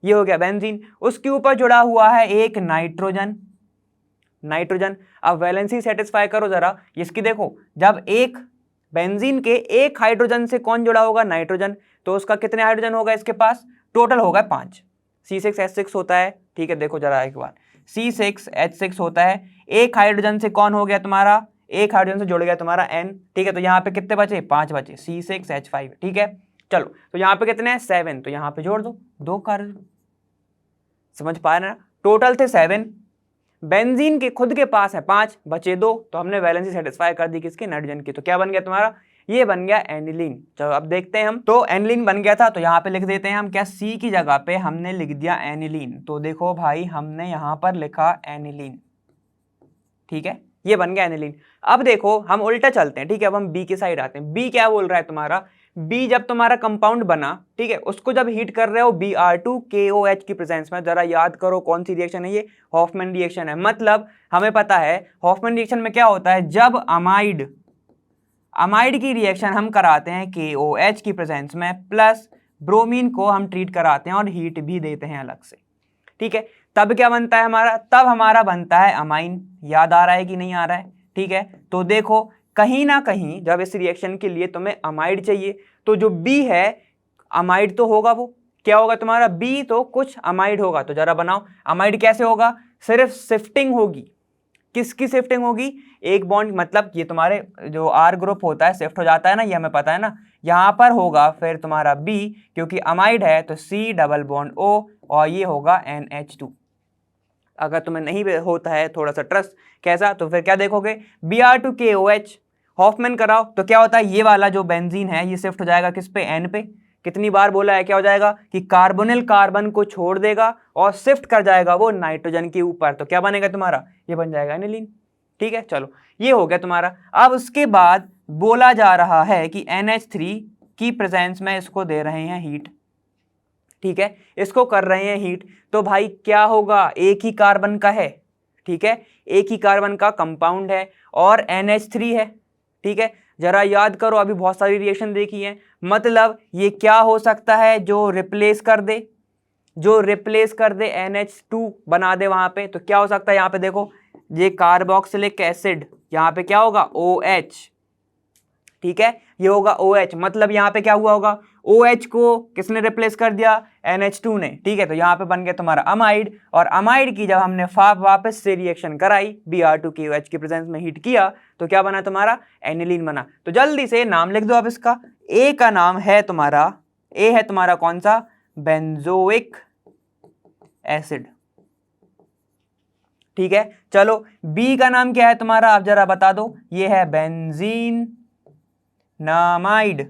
ये हो गया बेंजीन। उसके ऊपर जुड़ा हुआ है एक नाइट्रोजन, नाइट्रोजन। अब वैलेंसी सेटिस्फाई करो जरा इसकी, देखो जब एक बेंजीन के एक हाइड्रोजन से कौन जुड़ा होगा, नाइट्रोजन, तो उसका कितने हाइड्रोजन होगा इसके पास, टोटल होगा 5, C6H6 होता है, ठीक है। देखो जरा एक बार C6H6 होता है। एक हाइड्रोजन से कौन हो गया तुम्हारा, एक हाइड्रोजन से जुड़ गया तुम्हारा N, ठीक है। तो यहाँ पे कितने बचे, 5 बचे, C6H5, ठीक है। चलो तो यहाँ पे कितने हैं, 7, तो यहाँ पे जोड़ दो 2 कार्बन। समझ पा रहे ना, टोटल थे 7, बेंजीन के खुद के पास है 5, बचे 2, तो हमने वैलेंसी सेटिस्फाई कर दी किसकी, नाइट्रोजन की। तो क्या बन गया तुम्हारा, ये बन गया एनिलीन। चलो अब देखते हैं हम, तो एनिलीन बन गया था, तो यहाँ पे लिख देते हैं हम क्या, सी की जगह पे हमने लिख दिया एनिलीन। तो देखो भाई हमने यहाँ पर लिखा एनिलीन, ठीक है, ये बन गया एनिलीन। अब देखो हम उल्टा चलते हैं, ठीक है। अब हम बी की साइड आते हैं। बी क्या बोल रहा है तुम्हारा, बी जब तुम्हारा कंपाउंड बना, ठीक है, उसको जब हीट कर रहे हो Br2KOH की प्रेजेंस में, जरा याद करो कौन सी रिएक्शन है ये, हॉफमैन रिएक्शन है। मतलब हमें पता है हॉफमैन रिएक्शन में क्या होता है, जब अमाइड की रिएक्शन हम कराते हैं KOH की प्रेजेंस में, प्लस ब्रोमीन को हम ट्रीट कराते हैं और हीट भी देते हैं अलग से, ठीक है। तब क्या बनता है हमारा, तब हमारा बनता है अमाइन। याद आ रहा है कि नहीं आ रहा है, ठीक है। तो देखो कहीं ना कहीं जब इस रिएक्शन के लिए तुम्हें अमाइड चाहिए, तो जो बी है अमाइड तो होगा, वो क्या होगा तुम्हारा, बी तो कुछ अमाइड होगा। तो जरा बनाओ अमाइड कैसे होगा, सिर्फ शिफ्टिंग होगी। किसकी शिफ्टिंग होगी, एक बॉन्ड, मतलब ये तुम्हारे जो आर ग्रुप होता है शिफ्ट हो जाता है ना, ये हमें पता है ना। यहाँ पर होगा फिर तुम्हारा बी, क्योंकि अमाइड है तो C डबल बॉन्ड O, और ये होगा NH2। अगर तुम्हें नहीं होता है थोड़ा सा ट्रस्ट कैसा, तो फिर क्या देखोगे, Br2KOH हॉफमैन कराओ तो क्या होता है, ये वाला जो बेंजीन है ये शिफ्ट हो जाएगा किस पे, N पे। कितनी बार बोला है, क्या हो जाएगा कि कार्बोनिल कार्बन को छोड़ देगा और शिफ्ट कर जाएगा वो नाइट्रोजन के ऊपर। तो क्या बनेगा तुम्हारा, ये बन जाएगा एनिलीन, ठीक है। चलो ये हो गया तुम्हारा। अब उसके बाद बोला जा रहा है कि NH3 की प्रेजेंस में इसको दे रहे हैं हीट, ठीक है, इसको कर रहे हैं हीट। तो भाई क्या होगा, एक ही कार्बन का है, ठीक है, एक ही कार्बन का कंपाउंड है और NH3 है, ठीक है। जरा याद करो अभी बहुत सारी रिएक्शन देखी है, मतलब ये क्या हो सकता है, जो रिप्लेस कर दे, NH2 बना दे वहां पे। तो क्या हो सकता है, यहाँ पे देखो ये कार्बोक्सिलिक एसिड, यहाँ पे क्या होगा OH, ठीक है, ये होगा OH। मतलब यहाँ पे क्या हुआ होगा, OH को किसने रिप्लेस कर दिया, NH2 ने, ठीक है। तो यहाँ पे बन गया तुम्हारा अमाइड, और अमाइड की जब हमने वापस से रिएक्शन कराई, Br2KOH की प्रेजेंस में हीट किया, तो क्या बना तुम्हारा, एनिलीन बना। तो जल्दी से नाम लिख दो अब इसका। ए का नाम है तुम्हारा, ए है तुम्हारा कौन सा, बेंजोइक एसिड, ठीक है। चलो बी का नाम क्या है तुम्हारा, आप जरा बता दो, ये है बेंजीन नामाइड,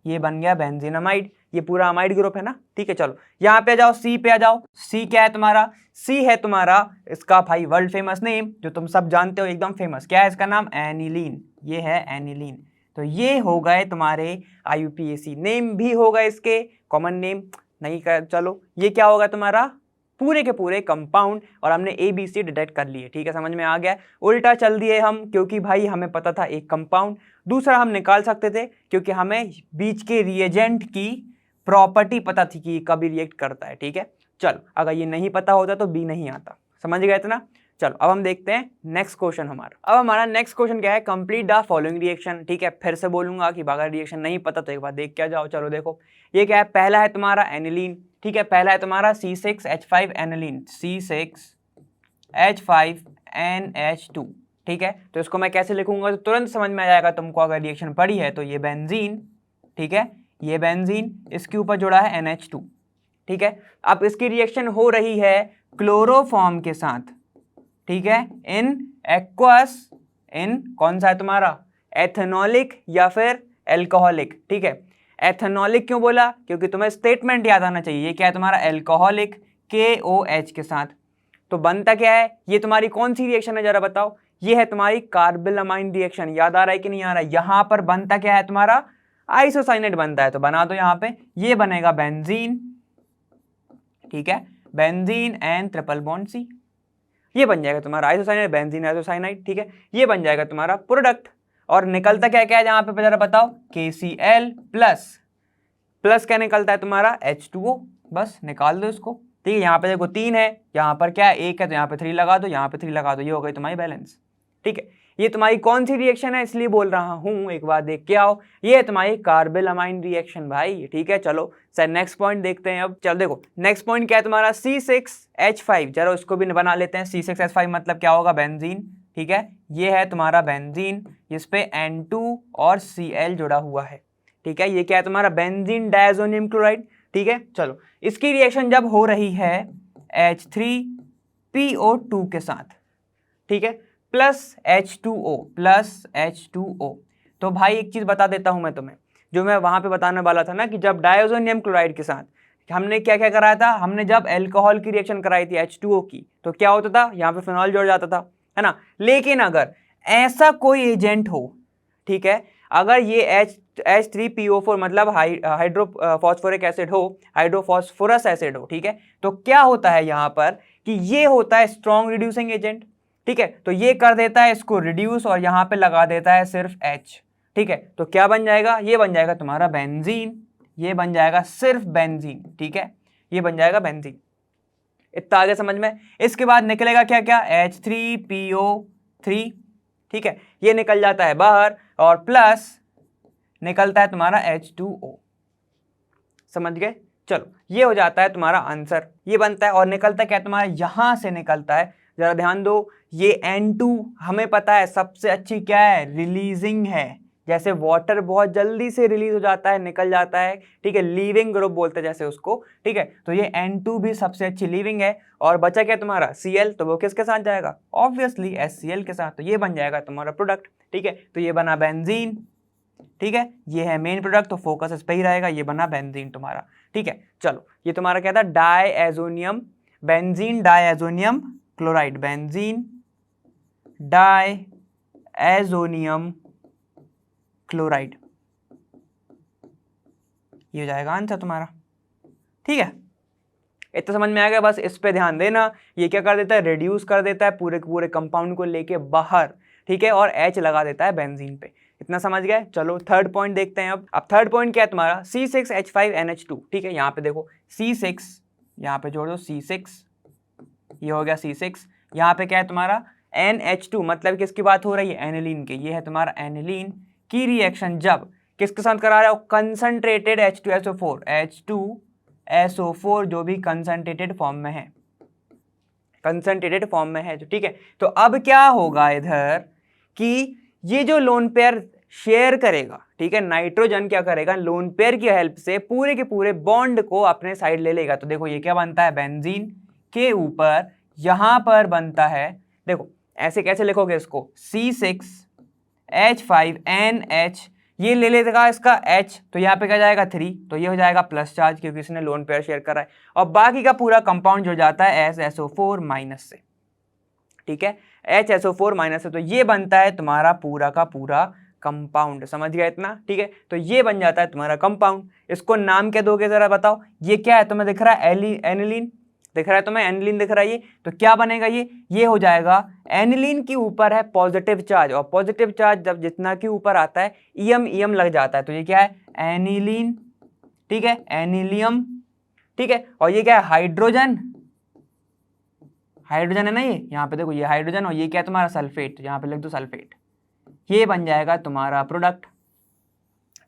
ये बन गया बेंजीनामाइड। ये पूरा अमाइड ग्रुप है ना, ठीक है। चलो यहाँ पे आ जाओ, सी पे आ जाओ। सी क्या है तुम्हारा, सी है तुम्हारा इसका भाई वर्ल्ड फेमस नेम जो तुम सब जानते हो एकदम फेमस, क्या है इसका नाम, एनिलीन, ये है एनिलीन। तो ये हो गए तुम्हारे IUPAC नेम, भी होगा इसके कॉमन नेम नहीं कर। चलो ये क्या होगा तुम्हारा, पूरे के पूरे कंपाउंड, और हमने ABC डिटेक्ट कर लिए, ठीक है, समझ में आ गया। उल्टा चल दिए हम, क्योंकि भाई हमें पता था एक कंपाउंड, दूसरा हम निकाल सकते थे क्योंकि हमें बीच के रिएजेंट की प्रॉपर्टी पता थी कि कभी रिएक्ट करता है, ठीक है। चलो अगर ये नहीं पता होता तो बी नहीं आता, समझ गए इतना। चलो अब हम देखते हैं नेक्स्ट क्वेश्चन हमारा। अब हमारा नेक्स्ट क्वेश्चन क्या है, कंप्लीट द फॉलोइंग रिएक्शन, ठीक है। फिर से बोलूंगा कि अगर रिएक्शन नहीं पता तो एक बार देख के जाओ। चलो देखो ये क्या है, पहला है तुम्हारा एनिलीन, ठीक है, पहला है तुम्हारा C6H5 एनिलीन, C6H5NH2, ठीक है। तो इसको मैं कैसे लिखूंगा, तो तुरंत समझ में आ जाएगा तुमको, अगर रिएक्शन पढ़ी है तो ये बेंजीन, ठीक है, ये बेंजीन, इसके ऊपर जुड़ा है NH2, ठीक है। अब इसकी रिएक्शन हो रही है क्लोरोफॉर्म के साथ, ठीक है, इन एक्वस, इन कौन सा है तुम्हारा, एथेनॉलिक या फिर एल्कोहलिक, ठीक है। एथेनॉलिक क्यों बोला, क्योंकि तुम्हें स्टेटमेंट याद आना चाहिए, ये क्या है तुम्हारा, एल्कोहलिक KOH के साथ। तो बनता क्या है, ये तुम्हारी कौन सी रिएक्शन है जरा बताओ, ये है तुम्हारी कार्बिलमाइन रिएक्शन। याद आ रहा है कि नहीं आ रहा है, यहां पर बनता क्या है तुम्हारा, आइसोसाइनेट बनता है। तो बना दो यहां पे, ये बनेगा बेंजीन, ठीक है, benzene and triple bond C, ये बन जाएगा तुम्हारा आइसोसाइनेट, बेंजीन आइसोसाइनाइड, ठीक है, ये बन जाएगा तुम्हारा प्रोडक्ट। और निकलता क्या क्या है यहाँ पे जरा बताओ, KCl प्लस क्या निकलता है तुम्हारा, H2O, बस निकाल दो इसको, ठीक है। यहाँ पे देखो 3 है, यहाँ पर क्या है 1 है, तो यहाँ पे 3 लगा दो, यहाँ पे 3 लगा दो, ये हो गई तुम्हारी बैलेंस, ठीक है। ये तुम्हारी कौन सी रिएक्शन है इसलिए बोल रहा हूं, एक बार देख के आओ, ये है तुम्हारी कार्बेलामाइन रिएक्शन भाई, ठीक है। चलो सर नेक्स्ट पॉइंट देखते हैं अब। चलो देखो नेक्स्ट पॉइंट क्या है तुम्हारा, C6H5, चलो इसको भी बना लेते हैं। C6H5 मतलब क्या होगा, बेंजीन, ठीक है। ये है तुम्हारा बेंजीन, इस पे N2 और Cl जुड़ा हुआ है, ठीक है। ये क्या है तुम्हारा, बेंजीन डायजोनियम क्लोराइड, ठीक है। चलो इसकी रिएक्शन जब हो रही है H3PO2 के साथ, ठीक है, प्लस H2O, तो भाई एक चीज बता देता हूं मैं तुम्हें, जो मैं वहां पे बताने वाला था ना, कि जब डायजोनियम क्लोराइड के साथ हमने क्या क्या कराया था, हमने जब एल्कोहल की रिएक्शन कराई थी H2O की, तो क्या होता था, यहाँ पे फिनॉल जुड़ जाता था, है ना। लेकिन अगर ऐसा कोई एजेंट हो, ठीक है, अगर ये H3PO4 मतलब हाइड्रोफॉस्फोरिक एसिड हो, हाइड्रोफॉस्फोरस एसिड हो, ठीक है, तो क्या होता है यहाँ पर कि ये होता है स्ट्रॉन्ग रिड्यूसिंग एजेंट, ठीक है। तो ये कर देता है इसको रिड्यूस और यहाँ पे लगा देता है सिर्फ H, ठीक है। तो क्या बन जाएगा, ये बन जाएगा तुम्हारा बेंजीन, ये बन जाएगा सिर्फ बेंजीन, ठीक है, ये बन जाएगा बेंजीन। इतना आगे समझ में। इसके बाद निकलेगा क्या क्या, H3PO3, ठीक है, ये निकल जाता है बाहर और प्लस निकलता है तुम्हारा H2O, समझ गए। चलो ये हो जाता है तुम्हारा आंसर, ये बनता है। और निकलता क्या तुम्हारा, यहां से निकलता है, जरा ध्यान दो, ये N2 हमें पता है सबसे अच्छी क्या है, रिलीजिंग है। जैसे वाटर बहुत जल्दी से रिलीज हो जाता है, निकल जाता है, ठीक है, लीविंग ग्रुप बोलते हैं जैसे उसको, ठीक है। तो ये N2 भी सबसे अच्छी लीविंग है। और बचा क्या तुम्हारा Cl, तो वो किसके साथ जाएगा, ऑब्वियसली HCl के साथ, तो ये बन जाएगा तुम्हारा प्रोडक्ट, ठीक है। तो ये बना बेंजीन, ठीक है, ये है मेन प्रोडक्ट, तो फोकस इस पे ही रहेगा, ये बना बेंजीन तुम्हारा, ठीक है। चलो ये तुम्हारा क्या था, डायएजोनियम, बेंजीन डायएजोनियम क्लोराइड, बेंजीन डायएजोनियम क्लोराइड, ये हो जाएगा आंसर तुम्हारा, ठीक है। इतना समझ में आ गया, बस इस पे ध्यान देना। ये क्या कर देता है, रिड्यूस कर देता है पूरे पूरे कंपाउंड को लेके बाहर, ठीक है, और H लगा देता है बेंजीन पे। इतना समझ गए। चलो थर्ड पॉइंट देखते हैं अब थर्ड पॉइंट क्या है तुम्हारा, C6H5NH2, ठीक है। यहाँ पे देखो C6, यहाँ पे जोड़ दो C6, ये हो गया C6। यहाँ पे क्या है तुम्हारा NH2, मतलब किसकी बात हो रही है, एनिलीन की, ये है तुम्हारा एनिलीन की रिएक्शन जब किसके साथ करा रहा है, कंसंट्रेटेड H2SO4 जो भी कंसंट्रेटेड फॉर्म में है, कंसंट्रेटेड फॉर्म में है जो, ठीक है। तो अब क्या होगा इधर कि ये जो लोन पेयर शेयर करेगा, ठीक है, नाइट्रोजन क्या करेगा, लोन पेयर की हेल्प से पूरे के पूरे बॉन्ड को अपने साइड ले लेगा। तो देखो ये क्या बनता है, बेंजीन के ऊपर यहां पर बनता है, देखो ऐसे कैसे लिखोगे इसको, C6H5NH, ये ले लेगा इसका H, तो यहाँ पे क्या जाएगा 3, तो ये हो जाएगा प्लस चार्ज क्योंकि इसने लोन पेयर शेयर करा है। और बाकी का पूरा कंपाउंड जुड़ जाता है SSO4 माइनस से, ठीक है, HSO4 माइनस से। तो ये बनता है तुम्हारा पूरा का पूरा कंपाउंड, समझ गया इतना, ठीक है। तो ये बन जाता है तुम्हारा कंपाउंड। इसको नाम क्या दोगे जरा बताओ, ये क्या है तुम्हें दिख रहा है, एनिलीन दिख रहा है तुम्हें, एनिलीन दिख रहा है ये, तो क्या बनेगा ये हो जाएगा, एनिलीन के ऊपर है पॉजिटिव चार्ज, और पॉजिटिव चार्ज जब जितना के ऊपर आता है ईएम लग जाता है, तो ये क्या है, एनिलीन, ठीक है, एनिलियम, ठीक है। और ये क्या है, हाइड्रोजन है ना, ये यहाँ पे देखो ये हाइड्रोजन, और ये क्या है तुम्हारा सल्फेट, यहाँ पे लिख दो सल्फेट, ये बन जाएगा तुम्हारा प्रोडक्ट,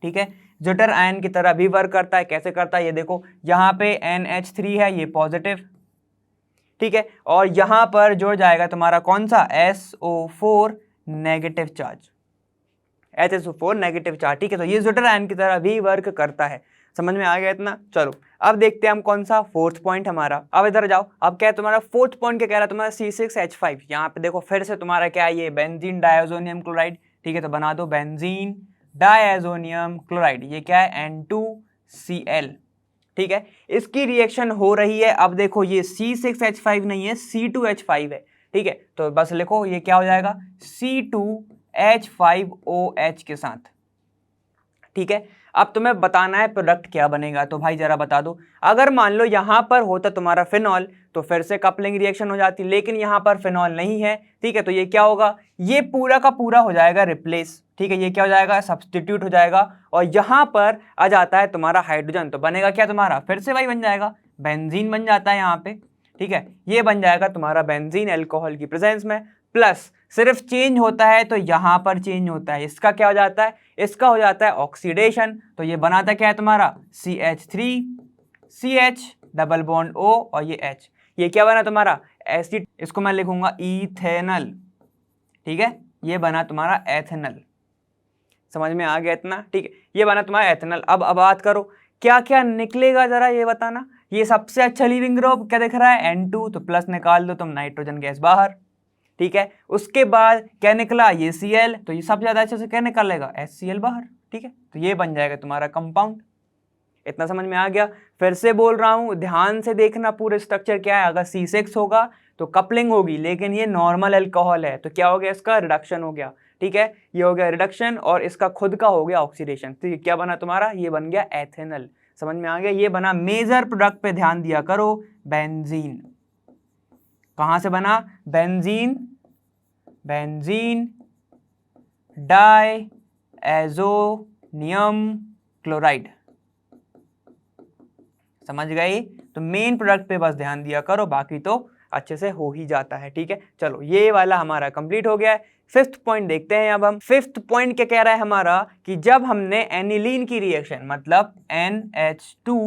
ठीक है। ज्यूटर आयन की तरह भी वर्क करता है, कैसे करता है ये देखो, यहाँ पे NH3 है, ये पॉजिटिव, ठीक है, और यहां पर जुड़ जाएगा तुम्हारा कौन सा, SO4 negative charge, HSO4 negative charge, ठीक है। तो ये ज्यूटर आयन की तरह भी वर्क करता है, समझ में आ गया इतना। चलो अब देखते हैं हम कौन सा फोर्थ पॉइंट हमारा, अब इधर जाओ। अब क्या है तुम्हारा फोर्थ पॉइंट, क्या कह रहा है तुम्हारा, C6H5, यहाँ पे देखो फिर से तुम्हारा क्या है, ये बेंजीन डायजोनियम क्लोराइड, ठीक है, तो बना दो बेंजीन डायजोनियम क्लोराइड, ये क्या है N2Cl, ठीक है। इसकी रिएक्शन हो रही है, अब देखो ये C6H5 नहीं है, C2H5 है, ठीक है। तो बस लिखो ये क्या हो जाएगा, C2H5OH के साथ, ठीक है। अब तुम्हें बताना है प्रोडक्ट क्या बनेगा, तो भाई जरा बता दो। अगर मान लो यहां पर होता तुम्हारा फिनॉल, तो फिर से कपलिंग रिएक्शन हो जाती, लेकिन यहां पर फिनॉल नहीं है, ठीक है। तो ये क्या होगा, ये पूरा का पूरा हो जाएगा रिप्लेस, ठीक है, ये क्या हो जाएगा, सब्स्टिट्यूट हो जाएगा, और यहां पर आ जाता है तुम्हारा हाइड्रोजन, तो बनेगा क्या तुम्हारा, फिर से वही बन जाएगा, बेंजीन बन जाता है यहाँ पे, ठीक है। ये बन जाएगा तुम्हारा बेंजीन एल्कोहल की प्रेजेंस में, प्लस सिर्फ चेंज होता है तो यहाँ पर चेंज होता है, इसका क्या हो जाता है, इसका हो जाता है ऑक्सीडेशन। तो ये बनाता क्या है तुम्हारा CH3 CH double bond O और ये H, ये क्या बना तुम्हारा एसिड, इसको मैं लिखूंगा इथेनल, ठीक है, ये बना तुम्हारा एथेनल। समझ में आ गया इतना, ठीक है, ये बना तुम्हारा एथेनल। अब बात करो क्या क्या निकलेगा जरा ये बताना। ये सबसे अच्छा लिविंग ग्रुप क्या दिख रहा है N2, तो प्लस निकाल दो तुम, नाइट्रोजन गैस बाहर, ठीक है। उसके बाद क्या निकला ये Cl, तो ये सबसे ज्यादा अच्छे से क्या निकलेगा HCl बाहर, ठीक है। तो ये बन जाएगा तुम्हारा कंपाउंड। इतना समझ में आ गया। फिर से बोल रहा हूं ध्यान से देखना पूरे स्ट्रक्चर क्या है। अगर C6 होगा तो कपलिंग होगी, लेकिन ये नॉर्मल अल्कोहल है तो क्या हो गया, इसका रिडक्शन हो गया, ठीक है, ये हो गया रिडक्शन और इसका खुद का हो गया ऑक्सीडेशन। तो ये क्या बना तुम्हारा, ये बन गया एथेनल। समझ में आ गया। ये बना मेजर प्रोडक्ट पे ध्यान दिया करो, बेंजीन। कहां से बना, benzene, benzene diazonium chloride. समझ गए। तो मेन प्रोडक्ट पे बस ध्यान दिया करो, बाकी तो अच्छे से हो ही जाता है, ठीक है। चलो ये वाला हमारा कंप्लीट हो गया है। फिफ्थ पॉइंट देखते हैं अब हम। फिफ्थ पॉइंट क्या कह रहा है हमारा कि जब हमने एनिलीन की रिएक्शन मतलब NH2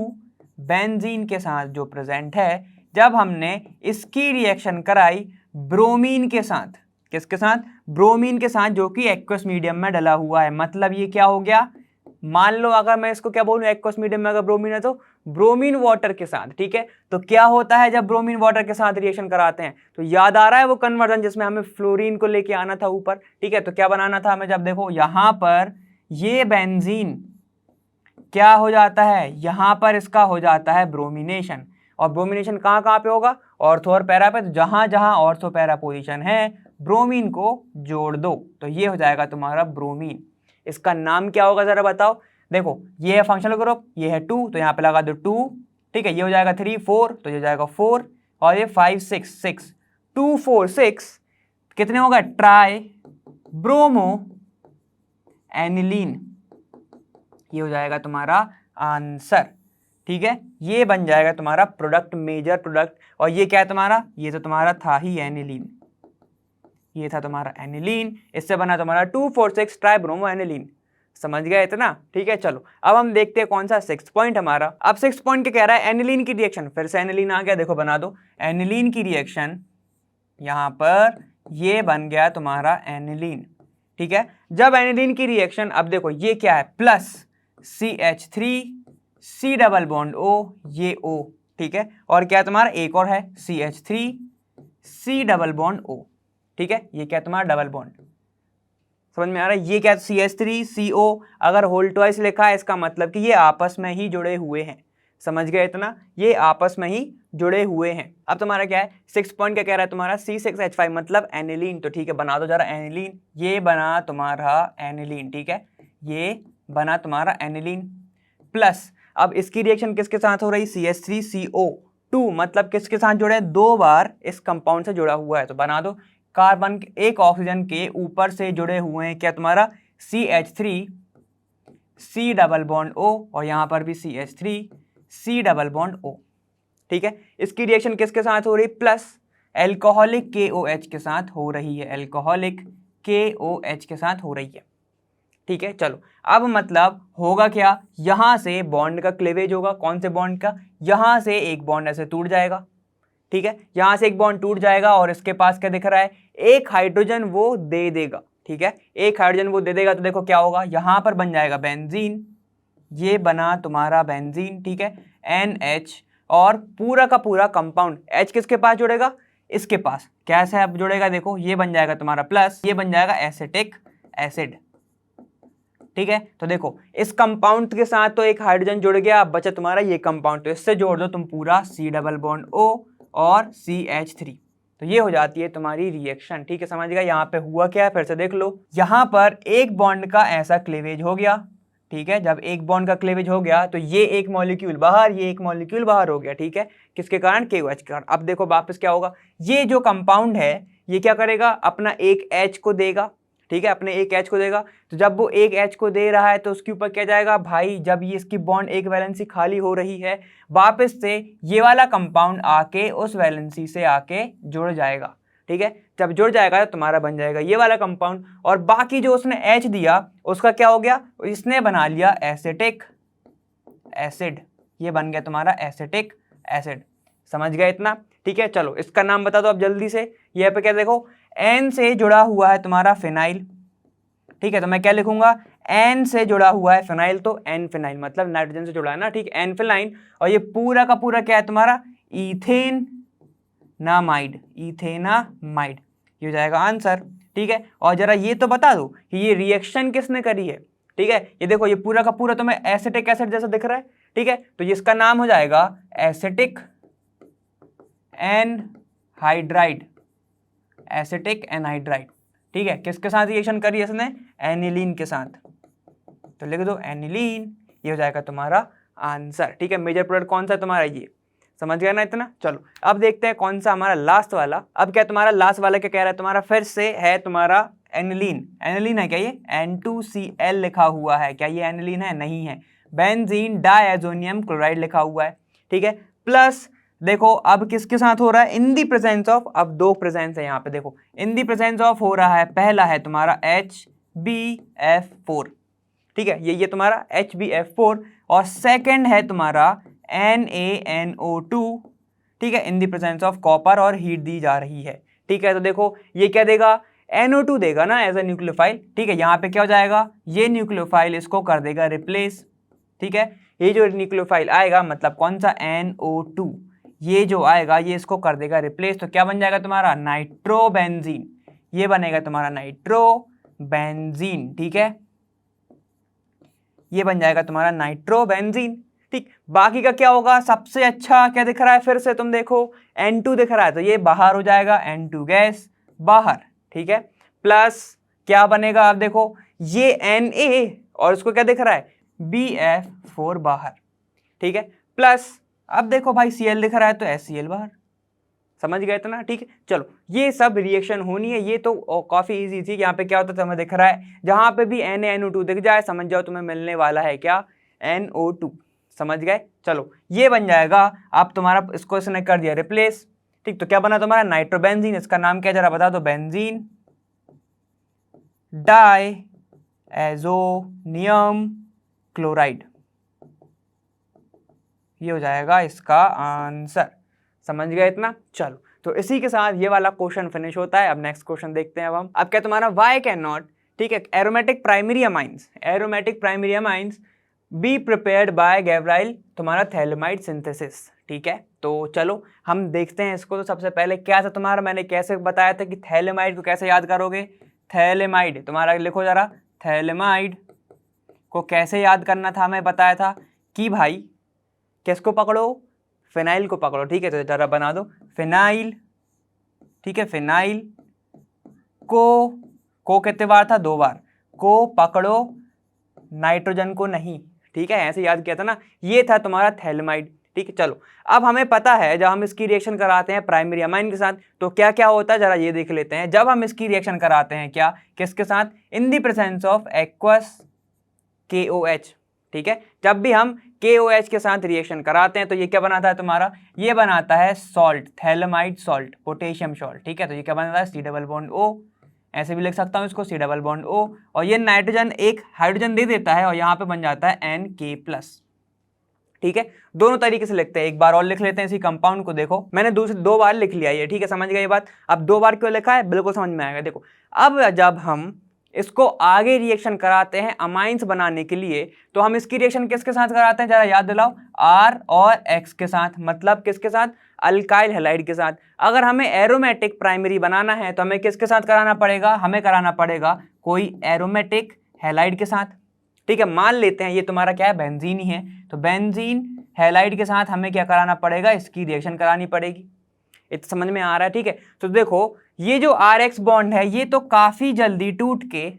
बेंजीन के साथ जो प्रेजेंट है, जब हमने इसकी रिएक्शन कराई ब्रोमीन के साथ, किसके साथ, ब्रोमीन के साथ, जो कि एक्वस मीडियम में डला हुआ है। मतलब ये क्या हो गया, मान लो अगर मैं इसको क्या बोलूं, एक्वस मीडियम में अगर ब्रोमीन है तो ब्रोमीन वाटर के साथ, ठीक है। तो क्या होता है जब ब्रोमीन वाटर के साथ रिएक्शन कराते हैं, तो याद आ रहा है वो कन्वर्जन जिसमें हमें फ्लोरीन को लेके आना था ऊपर, ठीक है। तो क्या बनाना था हमें, जब देखो यहां पर ये बेंजीन क्या हो जाता है, यहां पर इसका हो जाता है ब्रोमिनेशन। और ब्रोमिनेशन कहां कहां पे होगा, ऑर्थो और पैरा पे। तो जहां जहां ऑर्थो पैरा पोजीशन है ब्रोमीन को जोड़ दो, तो ये हो जाएगा तुम्हारा ब्रोमीन। इसका नाम क्या होगा जरा बताओ। देखो ये है फंक्शनल ग्रुप, ये है 2, तो यहाँ पे लगा दो 2, ठीक है। ये हो जाएगा 3 4, तो ये हो जाएगा 4, और ये 5 6 6 2 4 6 कितने होगा, ट्राई ब्रोमो एनिलीन, ये हो जाएगा तुम्हारा आंसर, ठीक है। ये बन जाएगा तुम्हारा प्रोडक्ट, मेजर प्रोडक्ट। और ये क्या है तुम्हारा, ये तो तुम्हारा था ही एनिलीन, ये था तुम्हारा एनिलीन, इससे बना तुम्हारा 2 4 6 ट्राइब्रोमो एनिलीन। समझ गए इतना, ठीक है। चलो अब हम देखते हैं कौन सा 6th पॉइंट हमारा। अब 6th पॉइंट क्या कह रहा है, एनिलीन की रिएक्शन। फिर से एनिलीन आ गया, देखो बना दो एनिलीन की रिएक्शन, यहां पर ये बन गया तुम्हारा एनिलीन, ठीक है। जब एनिलीन की रिएक्शन, अब देखो ये क्या है, plus CH3 C double bond O, ये O, ठीक है। और क्या तुम्हारा एक और है CH3 C double bond O, ठीक है। ये क्या तुम्हारा डबल बॉन्ड, समझ में आ रहा है। ये क्या CH3CO, अगर होल ट्वाइस लिखा है इसका मतलब कि ये आपस में ही जुड़े हुए हैं। समझ गए इतना, ये आपस में ही जुड़े हुए हैं। अब तुम्हारा क्या है 6th पॉइंट क्या कह रहा है तुम्हारा, C6H5 मतलब एनिलीन। तो ठीक है बना दो जरा एनिलीन, ये बना तुम्हारा एनिलीन, ठीक है, ये बना तुम्हारा एनिलीन। प्लस अब इसकी रिएक्शन किसके साथ हो रही, CH3CO2 मतलब किसके साथ जुड़े, 2 बार इस कंपाउंड से जुड़ा हुआ है। तो बना दो कार्बन एक ऑक्सीजन के ऊपर से जुड़े हुए हैं, क्या तुम्हारा CH3 C double bond O, और यहां पर भी CH3 C double bond O, ठीक है। इसकी रिएक्शन किसके साथ हो रही, प्लस एल्कोहलिक KOH के साथ हो रही है, एल्कोहलिक KOH के साथ हो रही है, ठीक है। चलो अब मतलब होगा क्या, यहां से बॉन्ड का क्लीवेज होगा। कौन से बॉन्ड का, यहां से एक बॉन्ड ऐसे टूट जाएगा, ठीक है, यहां से एक बॉन्ड टूट जाएगा और इसके पास क्या दिख रहा है, एक हाइड्रोजन वो दे देगा, ठीक है, एक हाइड्रोजन वो दे देगा। तो देखो क्या होगा, यहां पर बन जाएगा बेंजीन, ये बना तुम्हारा बेंजीन, ठीक है, NH, और पूरा का पूरा कंपाउंड H किसके पास जुड़ेगा, इसके पास। कैसे अब जुड़ेगा, देखो ये बन जाएगा तुम्हारा प्लस, ये बन जाएगा एसिटिक एसिड, ठीक है। तो देखो इस कंपाउंड के साथ तो एक हाइड्रोजन जुड़ गया, अब बचा तुम्हारा ये कंपाउंड, तो इससे जोड़ दो तुम पूरा C डबल बॉन्ड O और CH3, तो ये हो जाती है तुम्हारी रिएक्शन, ठीक है। समझ गया यहाँ पे हुआ क्या है, फिर से देख लो। यहाँ पर एक बॉन्ड का ऐसा क्लीवेज हो गया, ठीक है। जब एक बॉन्ड का क्लीवेज हो गया तो ये एक मॉलिक्यूल बाहर, ये एक मॉलिक्यूल बाहर हो गया, ठीक है, किसके कारण, KOH के कारण। अब देखो वापस क्या होगा, ये जो कंपाउंड है ये क्या करेगा, अपना एक H को देगा, ठीक है, अपने एक H को देगा। तो जब वो एक H को दे रहा है तो उसके ऊपर क्या जाएगा भाई, जब ये इसकी बॉन्ड एक वैलेंसी खाली हो रही है, वापस से ये वाला कंपाउंड आके उस वैलेंसी से आके जुड़ जाएगा, ठीक है। जब जुड़ जाएगा तो तुम्हारा बन जाएगा ये वाला कंपाउंड, और बाकी जो उसने H दिया उसका क्या हो गया, इसने बना लिया एसिटिक एसिड, ये बन गया तुम्हारा एसिटिक एसिड। समझ गए इतना, ठीक है। चलो इसका नाम बता दो अब जल्दी से। यहाँ पे क्या देखो, N से जुड़ा हुआ है तुम्हारा फिनाइल, ठीक है, तो मैं क्या लिखूंगा, N से जुड़ा हुआ है फिनाइल, तो N फिनाइल मतलब नाइट्रोजन से जुड़ा है ना, ठीक, N फिनाइल। और ये पूरा का पूरा क्या है तुम्हारा, इथेनामाइड, इथेनामाइड, ये हो जाएगा आंसर, ठीक है। और जरा ये तो बता दो कि ये रिएक्शन किसने करी है, ठीक है। ये देखो ये पूरा का पूरा तुम्हें एसिटिक एसिड जैसा दिख रहा है, ठीक है, तो इसका नाम हो जाएगा एसिटिक एनहाइड्राइड, एसिटिक एनहाइड्राइड, ठीक है। किसके साथ रिएक्शन करी है इसने, एनिलीन के साथ, तो लिख दो एनिलीन, ये हो जाएगा तुम्हारा आंसर, ठीक है। मेजर प्रोडक्ट कौन सा है तुम्हारा, ये समझ गया ना इतना। चलो अब देखते हैं कौन सा हमारा लास्ट वाला। अब क्या तुम्हारा लास्ट वाला क्या कह रहा है तुम्हारा, फिर से है तुम्हारा एनिलीन, एनिलीन है क्या ये, N2Cl लिखा हुआ है, क्या ये एनिलीन है, नहीं है, बेंजीन डायज़ोनियम क्लोराइड लिखा हुआ है, ठीक है। प्लस देखो अब किसके साथ हो रहा है, इन दी प्रेजेंस ऑफ, अब दो प्रेजेंस है यहाँ पे देखो, इन दी प्रेजेंस ऑफ हो रहा है, पहला है तुम्हारा HbF4, ठीक है, ये तुम्हारा HbF4, और सेकंड है तुम्हारा NaNO2, ठीक है, in the presence of copper, और हीट दी जा रही है, ठीक है। तो देखो ये क्या देगा, NO2 देगा ना एज ए न्यूक्लियोफाइल, ठीक है। यहाँ पे क्या हो जाएगा, ये न्यूक्लियोफाइल इसको कर देगा रिप्लेस, ठीक है। ये जो न्यूक्लियोफाइल आएगा मतलब कौन सा, NO2, ये जो आएगा ये इसको कर देगा रिप्लेस, तो क्या बन जाएगा तुम्हारा नाइट्रोबेंजीन, ये बनेगा तुम्हारा नाइट्रोबेंजीन, ठीक है, ये बन जाएगा तुम्हारा नाइट्रोबेंजीन, ठीक। बाकी का क्या होगा, सबसे अच्छा क्या दिख रहा है, फिर से तुम देखो N2 दिख रहा है, तो ये बाहर हो जाएगा, N2 गैस बाहर, ठीक है। प्लस क्या बनेगा, आप देखो ये Na और उसको क्या दिख रहा है, BF4 बाहर, ठीक है। प्लस अब देखो भाई Cl दिख रहा है तो HCl बाहर, समझ गए इतना, ठीक है। चलो ये सब रिएक्शन होनी है, ये तो काफी इजी थी। यहाँ पे क्या होता है तुम्हें दिख रहा है, जहां पे भी NaNO2 दिख जाए समझ जाओ तुम्हें मिलने वाला है क्या, NO2, समझ गए। चलो ये बन जाएगा, अब तुम्हारा इसको इसने कर दिया रिप्लेस, ठीक, तो क्या बना तुम्हारा नाइट्रोबेंजीन, इसका नाम क्या जरा बता दो, बेंजीन डायज़ोनियम क्लोराइड, ये हो जाएगा इसका आंसर, समझ गए इतना। चलो तो इसी के साथ ये वाला क्वेश्चन फिनिश होता है। अब नेक्स्ट क्वेश्चन देखते हैं। अब क्या तुम्हारा वाई कैन नॉट, ठीक है, aromatic primary amines, aromatic primary amines be prepared by Gabriel तुम्हारा थैलेमाइड सिंथेसिस, ठीक है। तो चलो हम देखते हैं इसको। तो सबसे पहले क्या था तुम्हारा, मैंने कैसे बताया था कि थैलेमाइड को कैसे याद करोगे, थैलेमाइड तुम्हारा लिखो जरा, थैलेमाइड को कैसे याद करना था, मैं बताया था कि भाई किसको पकड़ो, फिनाइल को पकड़ो, ठीक है। तो जरा बना दो फिनाइल, ठीक है, फिनाइल को कितने बार था, 2 बार, को पकड़ो नाइट्रोजन को नहीं, ठीक है, ऐसे याद किया था ना, ये था तुम्हारा थैलेमाइड, ठीक है। चलो अब हमें पता है जब हम इसकी रिएक्शन कराते हैं प्राइमरी अमाइन के साथ तो क्या क्या होता है, जरा ये देख लेते हैं। जब हम इसकी रिएक्शन कराते हैं क्या, किसके साथ, in the presence of aqueous KOH, ठीक है, जब भी हम KOH के साथ रिएक्शन कराते हैं तो ये क्या बनाता है तुम्हारा, ये बनाता है salt, phthalimide salt, potassium salt, ठीक है। तो ये क्या बनाता है, C डबल बॉन्ड O, ऐसे भी लिख सकता हूँ इसको, C डबल बॉन्ड O, और ये नाइट्रोजन एक हाइड्रोजन दे देता है और यहाँ पे बन जाता है NK+, ठीक है। दोनों तरीके से लिखते हैं, एक बार और लिख लेते हैं इसी कंपाउंड को। देखो मैंने 2 बार लिख लिया ये, ठीक है, समझ गए ये बात। अब 2 बार क्यों लिखा है, बिल्कुल समझ में आएगा। देखो अब जब हम इसको आगे रिएक्शन कराते हैं अमाइंस बनाने के लिए तो हम इसकी रिएक्शन किसके साथ कराते हैं, जरा याद दिलाओ, R और X के साथ, मतलब किसके साथ, अल्काइल हैलाइड के साथ। अगर हमें एरोमेटिक प्राइमरी बनाना है तो हमें किसके साथ कराना पड़ेगा, हमें कराना पड़ेगा कोई एरोमेटिक हैलाइड के साथ, ठीक है। मान लेते हैं ये तुम्हारा क्या है, बेंजीन ही है, तो बेंजीन हैलाइड के साथ हमें क्या कराना पड़ेगा, इसकी रिएक्शन करानी पड़ेगी। इतना समझ में आ रहा है, ठीक है। तो देखो ये जो RX बॉन्ड है ये तो काफी जल्दी टूट के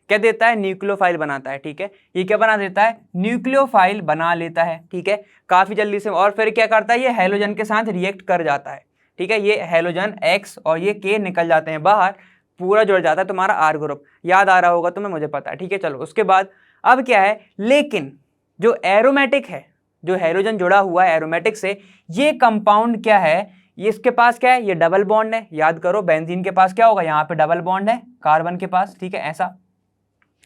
क्या देता है, न्यूक्लियोफाइल बनाता है, ठीक है। ये क्या बना देता है, न्यूक्लियोफाइल बना लेता है, ठीक है, काफी जल्दी से। और फिर क्या करता है, ये हैलोजन के साथ रिएक्ट कर जाता है, ठीक है। ये हैलोजन X और ये K निकल जाते हैं बाहर, पूरा जुड़ जाता है तुम्हारा R ग्रुप, याद आ रहा होगा तुम्हें, मुझे पता है, ठीक है। चलो उसके बाद अब क्या है, लेकिन जो एरोमेटिक है, जो हैलोजन जुड़ा हुआ है एरोमेटिक से, ये कंपाउंड क्या है, ये इसके पास क्या है, ये डबल बॉन्ड है, याद करो बेंजीन के पास क्या होगा, यहाँ पे डबल बॉन्ड है कार्बन के पास, ठीक है,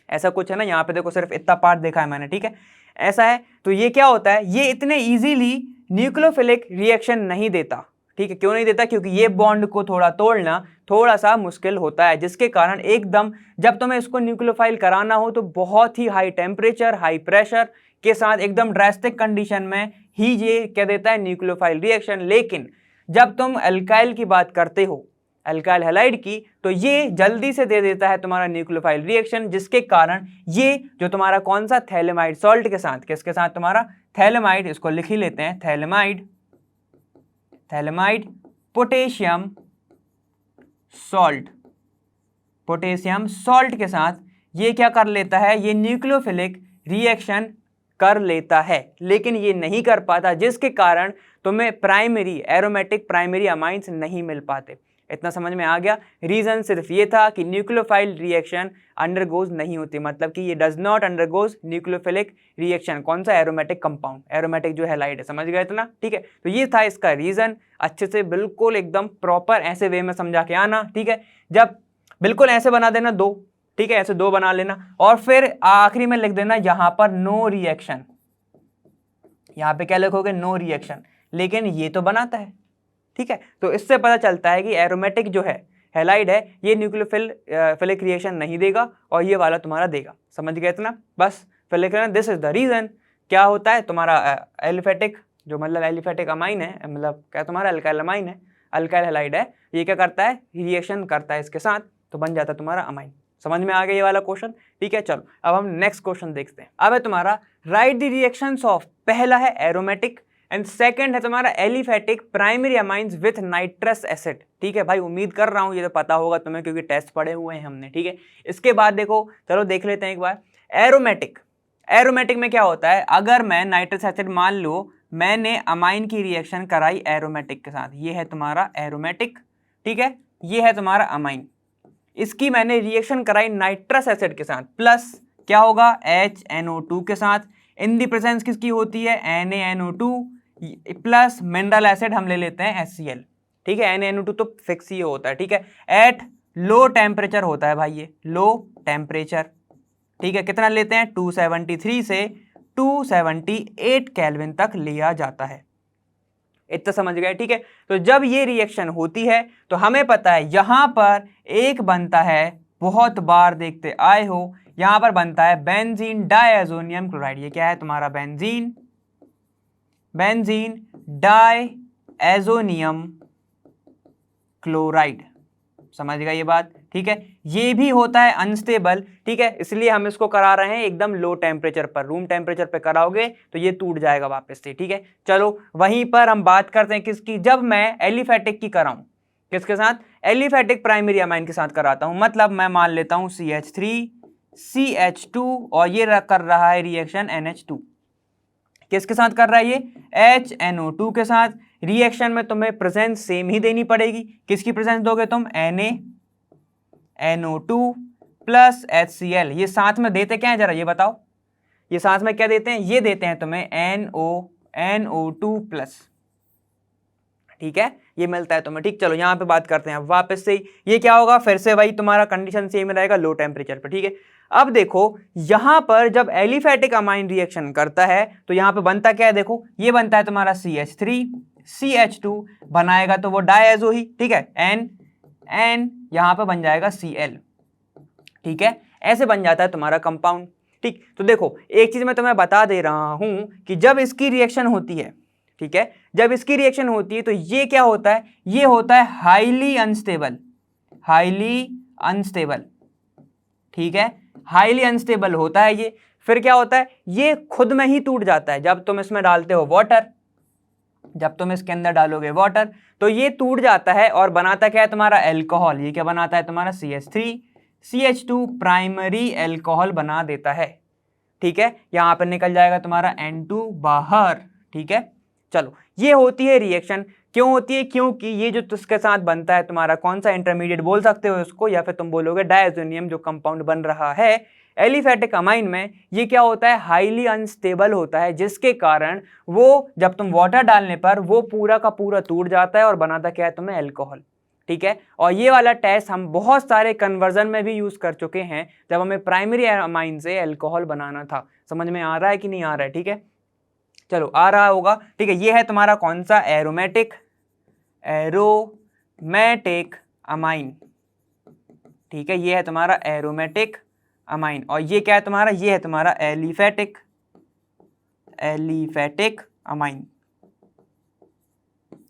ऐसा कुछ है ना, यहाँ पे देखो सिर्फ इतना पार्ट देखा है मैंने, ठीक है, ऐसा है। तो ये क्या होता है, ये इतने इजीली न्यूक्लियोफिलिक रिएक्शन नहीं देता, ठीक है, क्यों नहीं देता, क्योंकि ये बॉन्ड को थोड़ा तोड़ना थोड़ा सा मुश्किल होता है, जिसके कारण एकदम जब तुम्हें इसको न्यूक्लियोफाइल कराना हो तो बहुत ही हाई टेम्परेचर हाई प्रेशर के साथ एकदम ड्रास्टिक कंडीशन में ही ये क्या देता है, न्यूक्लियोफाइल रिएक्शन। लेकिन जब तुम अल्काइल की बात करते हो, अल्काइल हैलाइड की, तो ये जल्दी से दे देता है तुम्हारा न्यूक्लियोफाइल रिएक्शन, जिसके कारण ये जो तुम्हारा कौन सा थैलेमाइड सॉल्ट के साथ, किसके साथ, तुम्हारा थैलेमाइड, इसको लिख ही लेते हैं, थैलेमाइड पोटेशियम सॉल्ट के साथ ये क्या कर लेता है, ये न्यूक्लियोफिलिक रिएक्शन कर लेता है, लेकिन ये नहीं कर पाता, जिसके कारण तुम्हें प्राइमरी एरोमेटिक प्राइमरी अमाइंस नहीं मिल पाते। इतना समझ में आ गया। रीजन सिर्फ ये था कि न्यूक्लियोफाइल रिएक्शन अंडरगोज नहीं होती, मतलब कि ये does not undergoes nucleophilic reaction, कौन सा, एरोमेटिक कंपाउंड, एरोमेटिक जो हैलाइड है, समझ गए इतना, ठीक है। तो ये था इसका रीजन, अच्छे से बिल्कुल एकदम प्रॉपर ऐसे वे में समझा के आना, ठीक है। जब बिल्कुल ऐसे बना देना दो, ठीक है, ऐसे दो बना लेना, और फिर आखिरी में लिख देना यहां पर नो रिएक्शन, यहां पे क्या लिखोगे, नो रिएक्शन, लेकिन ये तो बनाता है, ठीक है। तो इससे पता चलता है कि एरोमेटिक जो है हैलाइड है ये न्यूक्लियोफिलिक रिएक्शन नहीं देगा और ये वाला तुम्हारा देगा, समझ गए इतना, बस फिर लिख लेना दिस इज द रीजन। क्या होता है तुम्हारा एलिफेटिक, जो मतलब एलिफेटिक अमाइन है, मतलब क्या तुम्हारा अल्काइल अमाइन है, अल्काइल हैलाइड है, ये क्या करता है, रिएक्शन करता है इसके साथ, तो बन जाता है तुम्हारा अमाइन। समझ में आ गया ये वाला क्वेश्चन, ठीक है। चलो अब हम नेक्स्ट क्वेश्चन देखते हैं। अब है तुम्हारा राइट द रिएक्शंस ऑफ, पहला है एरोमेटिक एंड सेकंड है तुम्हारा aliphatic primary amines with nitrous acid, ठीक है भाई, उम्मीद कर रहा हूँ ये तो पता होगा तुम्हें क्योंकि टेस्ट पढ़े हुए हैं हमने, ठीक है। इसके बाद देखो, चलो देख लेते हैं एक बार एरोमेटिक में क्या होता है, अगर मैं नाइट्रस एसिड, मान लो मैंने अमाइन की रिएक्शन कराई एरोमेटिक के साथ, ये है तुम्हारा एरोमेटिक, ठीक है, ये है तुम्हारा अमाइन, इसकी मैंने रिएक्शन कराई नाइट्रस एसिड के साथ, प्लस क्या होगा, HNO2 के साथ, इन दी प्रेजेंस किसकी होती है, NaNO2 प्लस मिनरल एसिड हम ले लेते हैं HCl, ठीक है। NaNO2 तो फिक्स ही होता है, ठीक है, एट लो टेम्परेचर होता है भाई, ये लो टेम्परेचर, ठीक है, कितना लेते हैं, 273 से 278 केल्विन तक लिया जाता है, इतना समझ गए, ठीक है। तो जब ये रिएक्शन होती है तो हमें पता है यहां पर एक बनता है, बहुत बार देखते आए हो, यहां पर बनता है बेंजीन डायएजोनियम क्लोराइड, ये क्या है तुम्हारा, बेंजीन डायएजोनियम क्लोराइड, समझ गए ये बात, ठीक है। ये भी होता है अनस्टेबल, ठीक है, इसलिए हम इसको करा रहे हैं एकदम लो टेम्परेचर पर, रूम टेम्परेचर पे कराओगे तो ये टूट जाएगा वापस से, ठीक है। चलो वहीं पर हम बात करते हैं किसकी, जब मैं एलिफेटिक की कराऊं, किसके साथ, एलिफेटिक प्राइमरी अमाइन के साथ कराता हूं, मतलब मैं मान लेता हूं CH3 CH2 और ये कर रहा है रिएक्शन NH2, किसके साथ कर रहा है ये, HNO2 के साथ। रिएक्शन में तुम्हें प्रेजेंस सेम ही देनी पड़ेगी, किसकी प्रेजेंस दोगे तुम, NaNO2 प्लस HCl, ये साथ में देते क्या है जरा ये बताओ, ये साथ में क्या देते हैं, ये देते हैं तुम्हें NaNO2 प्लस, ठीक है, ये मिलता है तुम्हें, ठीक। चलो यहाँ पे बात करते हैं वापस से, ये क्या होगा, फिर से वही तुम्हारा कंडीशन सेम रहेगा लो टेम्परेचर पर, ठीक है। अब देखो यहां पर जब एलिफेटिक अमाइन रिएक्शन करता है तो यहां पे बनता क्या है, देखो ये बनता है तुम्हारा CH3 CH2 बनाएगा तो वो डायएजो ही, ठीक है, N यहां पे बन जाएगा Cl, ठीक है, ऐसे बन जाता है तुम्हारा कंपाउंड, ठीक। तो देखो एक चीज मैं तुम्हें बता दे रहा हूं कि जब इसकी रिएक्शन होती है, ठीक है, जब इसकी रिएक्शन होती है तो ये क्या होता है, ये होता है हाईली अनस्टेबल, ठीक है, हाईली अनस्टेबल होता है ये। फिर क्या होता है, ये खुद में ही टूट जाता है, जब तुम इसमें डालते हो वाटर, जब तुम इसके अंदर डालोगे वाटर तो ये टूट जाता है और बनाता क्या है तुम्हारा एल्कोहल, ये क्या बनाता है तुम्हारा CH3 CH2 प्राइमरी एल्कोहल बना देता है, ठीक है, यहां पर निकल जाएगा तुम्हारा N2 बाहर, ठीक है। चलो ये होती है रिएक्शन, क्यों होती है, क्योंकि ये जो इसके साथ बनता है तुम्हारा कौन सा इंटरमीडिएट बोल सकते हो इसको, या फिर तुम बोलोगे डायएजोनियम जो कंपाउंड बन रहा है एलिफेटिक अमाइन में ये क्या होता है, हाईली अनस्टेबल होता है, जिसके कारण वो जब तुम वाटर डालने पर वो पूरा का पूरा टूट जाता है और बनाता क्या है तुम्हें, अल्कोहल। ठीक है, और ये वाला टेस्ट हम बहुत सारे कन्वर्जन में भी यूज कर चुके हैं जब हमें प्राइमरी अमाइन से अल्कोहल बनाना था। समझ में आ रहा है कि नहीं आ रहा है? ठीक है, चलो आ रहा होगा। ठीक है, ये है तुम्हारा कौन सा, एरोमेटिक अमाइन। ठीक है, ये है तुम्हारा एरोमेटिक अमाइन। और ये क्या है तुम्हारा, ये है तुम्हारा एलिफेटिक अमाइन।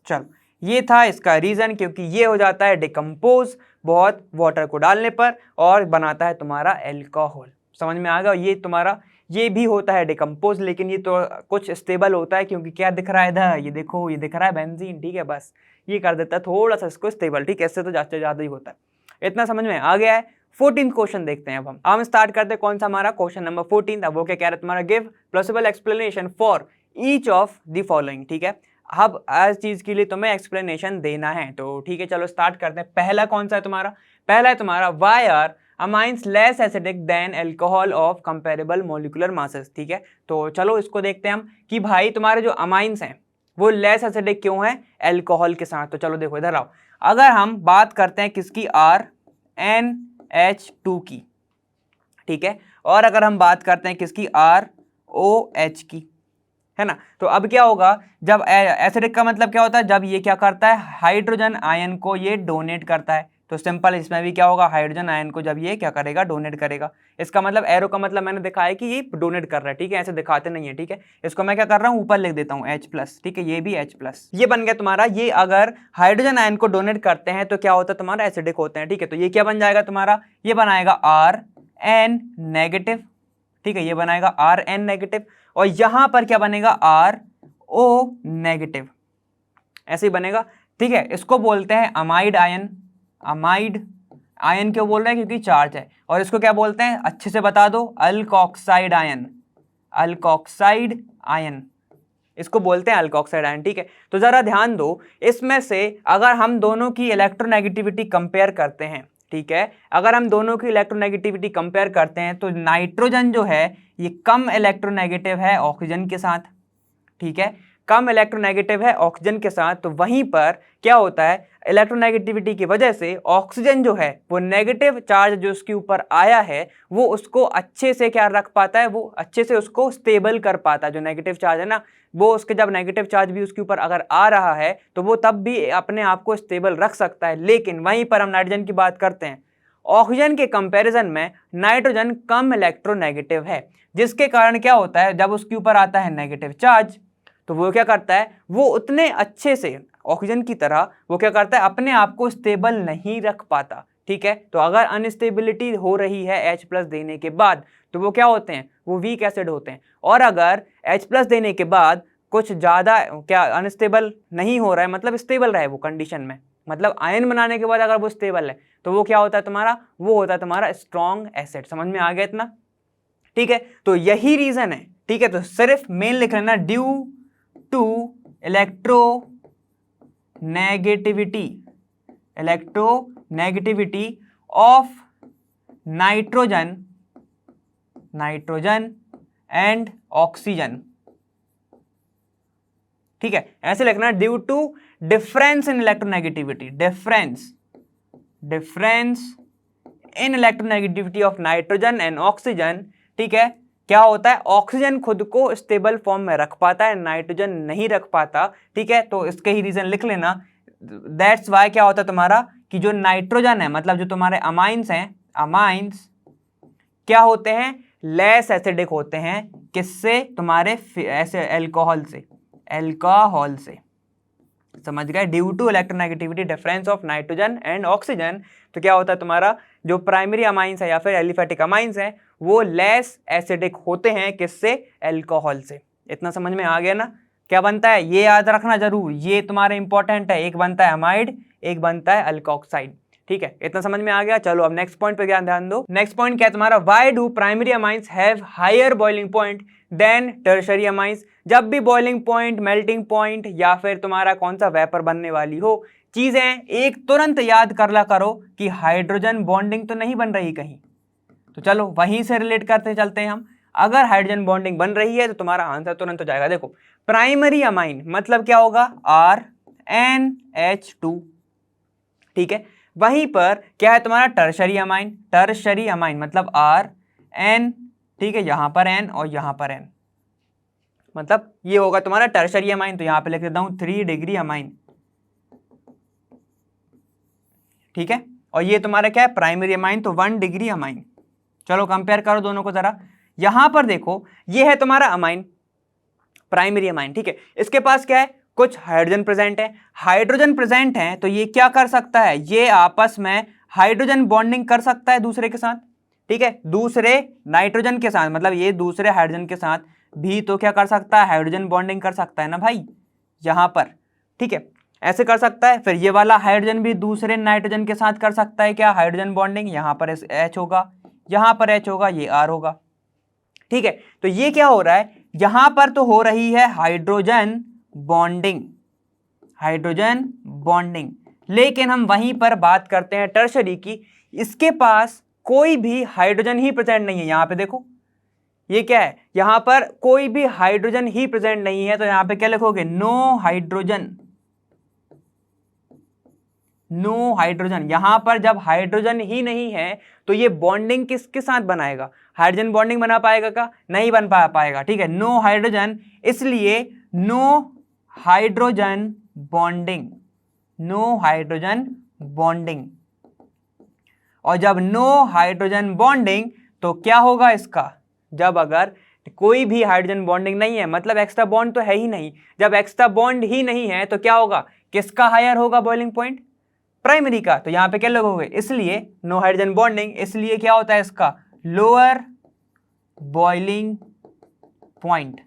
चलो, ये था इसका रीजन, क्योंकि ये हो जाता है डिकम्पोज बहुत वाटर को डालने पर और बनाता है तुम्हारा अल्कोहल। समझ में आ गया? ये तुम्हारा ये भी होता है डिकम्पोज, लेकिन ये तो कुछ स्टेबल होता है, क्योंकि क्या दिख रहा है इधर, ये देखो, ये दिख रहा है बेंजीन। ठीक है, बस ये कर देता है थोड़ा सा इसको स्टेबल। ठीक है, इससे तो ज़्यादा ही होता है। इतना समझ में आ गया है। 14th क्वेश्चन देखते हैं अब हम स्टार्ट करते हैं। कौन सा हमारा क्वेश्चन नंबर 14। अब वो क्या कह रहा है तुम्हारा, give plausible explanation for each of the following. ठीक है, अब हर चीज के लिए तुम्हें एक्सप्लेनेशन देना है। तो ठीक है, चलो स्टार्ट करते हैं। पहला कौन सा है तुम्हारा, पहला है तुम्हारा why are amines less acidic than alcohol of comparable molecular masses. ठीक है, तो चलो इसको देखते हैं हम कि भाई तुम्हारे जो अमाइंस हैं वो लेस एसिडिक क्यों है अल्कोहल के साथ। तो चलो देखो इधर आओ, अगर हम बात करते हैं किसकी, RNH2 की। ठीक है, और अगर हम बात करते हैं किसकी, ROH की, है ना। तो अब क्या होगा, जब एसिडिक का मतलब क्या होता है, जब ये क्या करता है, हाइड्रोजन आयन को ये डोनेट करता है। तो सिंपल इसमें भी क्या होगा, हाइड्रोजन आयन को जब ये क्या करेगा, डोनेट करेगा। इसका मतलब एरो का मतलब मैंने दिखाया कि ये डोनेट कर रहा है। ठीक है, ऐसे दिखाते नहीं है। ठीक है, इसको मैं क्या कर रहा हूँ, ऊपर लिख देता हूँ H+। ठीक है, ये भी H+, ये बन गया तुम्हारा। ये अगर हाइड्रोजन आयन को डोनेट करते हैं तो क्या होता है तुम्हारा, एसिडिक होते हैं। ठीक है, तो ये क्या बन जाएगा तुम्हारा, ये बनाएगा Rn नेगेटिव। ठीक है, ये बनाएगा Rn नेगेटिव, और यहां पर क्या बनेगा, RO नेगेटिव, ऐसे ही बनेगा। ठीक है, इसको बोलते हैं अमाइड आयन। अमाइड आयन क्यों बोल रहे हैं, क्योंकि चार्ज है। और इसको क्या बोलते हैं, अच्छे से बता दो, अल्कोक्साइड आयन। अल्कोक्साइड आयन, इसको बोलते हैं अल्कोक्साइड आयन। ठीक है, तो जरा ध्यान दो, इसमें से अगर हम दोनों की इलेक्ट्रोनेगेटिविटी कंपेयर करते हैं, ठीक है, अगर हम दोनों की इलेक्ट्रोनेगेटिविटी कंपेयर करते हैं तो नाइट्रोजन जो है ये कम इलेक्ट्रोनेगेटिव है ऑक्सीजन के साथ। ठीक है, कम इलेक्ट्रोनेगेटिव है ऑक्सीजन के साथ। तो वहीं पर क्या होता है, इलेक्ट्रोनेगेटिविटी की वजह से ऑक्सीजन जो है वो नेगेटिव चार्ज जो उसके ऊपर आया है वो उसको अच्छे से क्या रख पाता है, वो अच्छे से उसको स्टेबल कर पाता है। जो नेगेटिव चार्ज है ना, वो उसके जब नेगेटिव चार्ज भी उसके ऊपर अगर आ रहा है तो वो तब भी अपने आप को स्टेबल रख सकता है। लेकिन वहीं पर हम नाइट्रोजन की बात करते हैं, ऑक्सीजन के कंपैरिजन में नाइट्रोजन कम इलेक्ट्रोनेगेटिव है, जिसके कारण क्या होता है, जब उसके ऊपर आता है नेगेटिव चार्ज तो वो क्या करता है, वो उतने अच्छे से ऑक्सीजन की तरह वो क्या करता है, अपने आप को स्टेबल नहीं रख पाता। ठीक है, तो अगर अनस्टेबिलिटी हो रही है H+ देने के बाद तो वो क्या होते हैं, वो वीक एसिड होते हैं। और अगर H+ देने के बाद कुछ ज़्यादा क्या अनस्टेबल नहीं हो रहा है, मतलब स्टेबल रहे वो कंडीशन में, मतलब आयन बनाने के बाद अगर वो स्टेबल है तो वो क्या होता है तुम्हारा, वो होता है तुम्हारा स्ट्रॉन्ग एसिड। समझ में आ गया इतना? ठीक है, तो यही रीजन है। ठीक है, तो सिर्फ मेन लिख लेना, due to electronegativity of nitrogen and oxygen. ठीक है, ऐसे लिखना, due to difference in electronegativity, difference in electronegativity of nitrogen and oxygen. ठीक है, क्या होता है, ऑक्सीजन खुद को स्टेबल फॉर्म में रख पाता है, नाइट्रोजन नहीं रख पाता। ठीक है, तो इसके ही रीजन लिख लेना। दैट्स वाई क्या होता है तुम्हारा कि जो नाइट्रोजन है, मतलब जो तुम्हारे अमाइंस हैं, अमाइंस क्या होते हैं, लेस एसिडिक होते हैं। किससे, तुम्हारे ऐसे अल्कोहल से। समझ गए, due to electronegativity difference of nitrogen and oxygen. तो क्या होता है तुम्हारा, जो प्राइमरी अमाइंस है या फिर एलिफेटिक अमाइंस हैं वो लेस एसिडिक होते हैं, किससे, अल्कोहल से। इतना समझ में आ गया ना? क्या बनता है, ये याद रखना जरूर, ये तुम्हारे इंपॉर्टेंट है, एक बनता है अमाइड, एक बनता है अल्कोक्साइड। ठीक है, इतना समझ में आ गया। चलो अब नेक्स्ट पॉइंट पे ध्यान दो। नेक्स्ट पॉइंट क्या है तुम्हारा, why do primary amines have higher boiling point than tertiary amines. जब भी बॉइलिंग पॉइंट, मेल्टिंग पॉइंट या फिर तुम्हारा कौन सा वेपर बनने वाली हो चीजें, एक तुरंत याद कर ला करो कि हाइड्रोजन बॉन्डिंग तो नहीं बन रही कहीं, तो चलो वहीं से रिलेट करते चलते हैं हम। अगर हाइड्रोजन बॉन्डिंग बन रही है तो तुम्हारा आंसर तुरंत हो जाएगा। देखो प्राइमरी अमाइन मतलब क्या होगा, RNH2, ठीक है। वहीं पर क्या है तुम्हारा टर्शरी अमाइन, टर्शरी अमाइन मतलब RN, ठीक है, यहां पर N और यहां पर N, मतलब ये होगा तुम्हारा टर्शरी अमाइन। तो यहां पे लिख देता हूं 3 डिग्री अमाइन, ठीक है। और ये तुम्हारा क्या है प्राइमरी अमाइन, तो 1 डिग्री अमाइन। चलो कंपेयर करो दोनों को जरा। यहां पर देखो ये है तुम्हारा अमाइन, प्राइमरी अमाइन, ठीक है। इसके पास क्या है, कुछ हाइड्रोजन प्रेजेंट है, हाइड्रोजन प्रेजेंट है तो ये क्या कर सकता है, ये आपस में हाइड्रोजन बॉन्डिंग कर सकता है दूसरे के साथ, ठीक है, दूसरे नाइट्रोजन के साथ, मतलब ये दूसरे हाइड्रोजन के साथ भी तो क्या कर सकता है, हाइड्रोजन बॉन्डिंग कर सकता है ना भाई, यहां पर, ठीक है, ऐसे कर सकता है। फिर ये वाला हाइड्रोजन भी दूसरे नाइट्रोजन के साथ कर सकता है क्या, हाइड्रोजन बॉन्डिंग, यहां पर H होगा, यहां पर H होगा, ये R होगा, ठीक है। तो ये क्या हो रहा है, यहां पर तो हो रही है हाइड्रोजन बॉन्डिंग, हाइड्रोजन बॉन्डिंग, लेकिन हम वहीं पर बात करते हैं टर्शरी की, इसके पास कोई भी हाइड्रोजन ही प्रेजेंट नहीं है। यहां पे देखो ये क्या है, यहां पर कोई भी हाइड्रोजन ही प्रेजेंट नहीं है, तो यहां पे क्या लिखोगे, नो हाइड्रोजन, नो हाइड्रोजन। यहां पर जब हाइड्रोजन ही नहीं है तो ये बॉन्डिंग किसके साथ बनाएगा, हाइड्रोजन बॉन्डिंग बना पाएगा क्या, नहीं बन पाएगा, ठीक है, नो हाइड्रोजन, इसलिए no hydrogen bonding, no hydrogen bonding. और जब नो हाइड्रोजन बॉन्डिंग तो क्या होगा इसका, जब अगर कोई भी हाइड्रोजन बॉन्डिंग नहीं है मतलब एक्स्ट्रा बॉन्ड तो है ही नहीं, जब एक्स्ट्रा बॉन्ड ही नहीं है तो क्या होगा, किसका हायर होगा बॉइलिंग पॉइंट, प्राइमरी का। तो यहां पे क्या लगोगे, इसलिए नो हाइड्रोजन बॉन्डिंग, इसलिए क्या होता है इसका लोअर बॉइलिंग पॉइंट,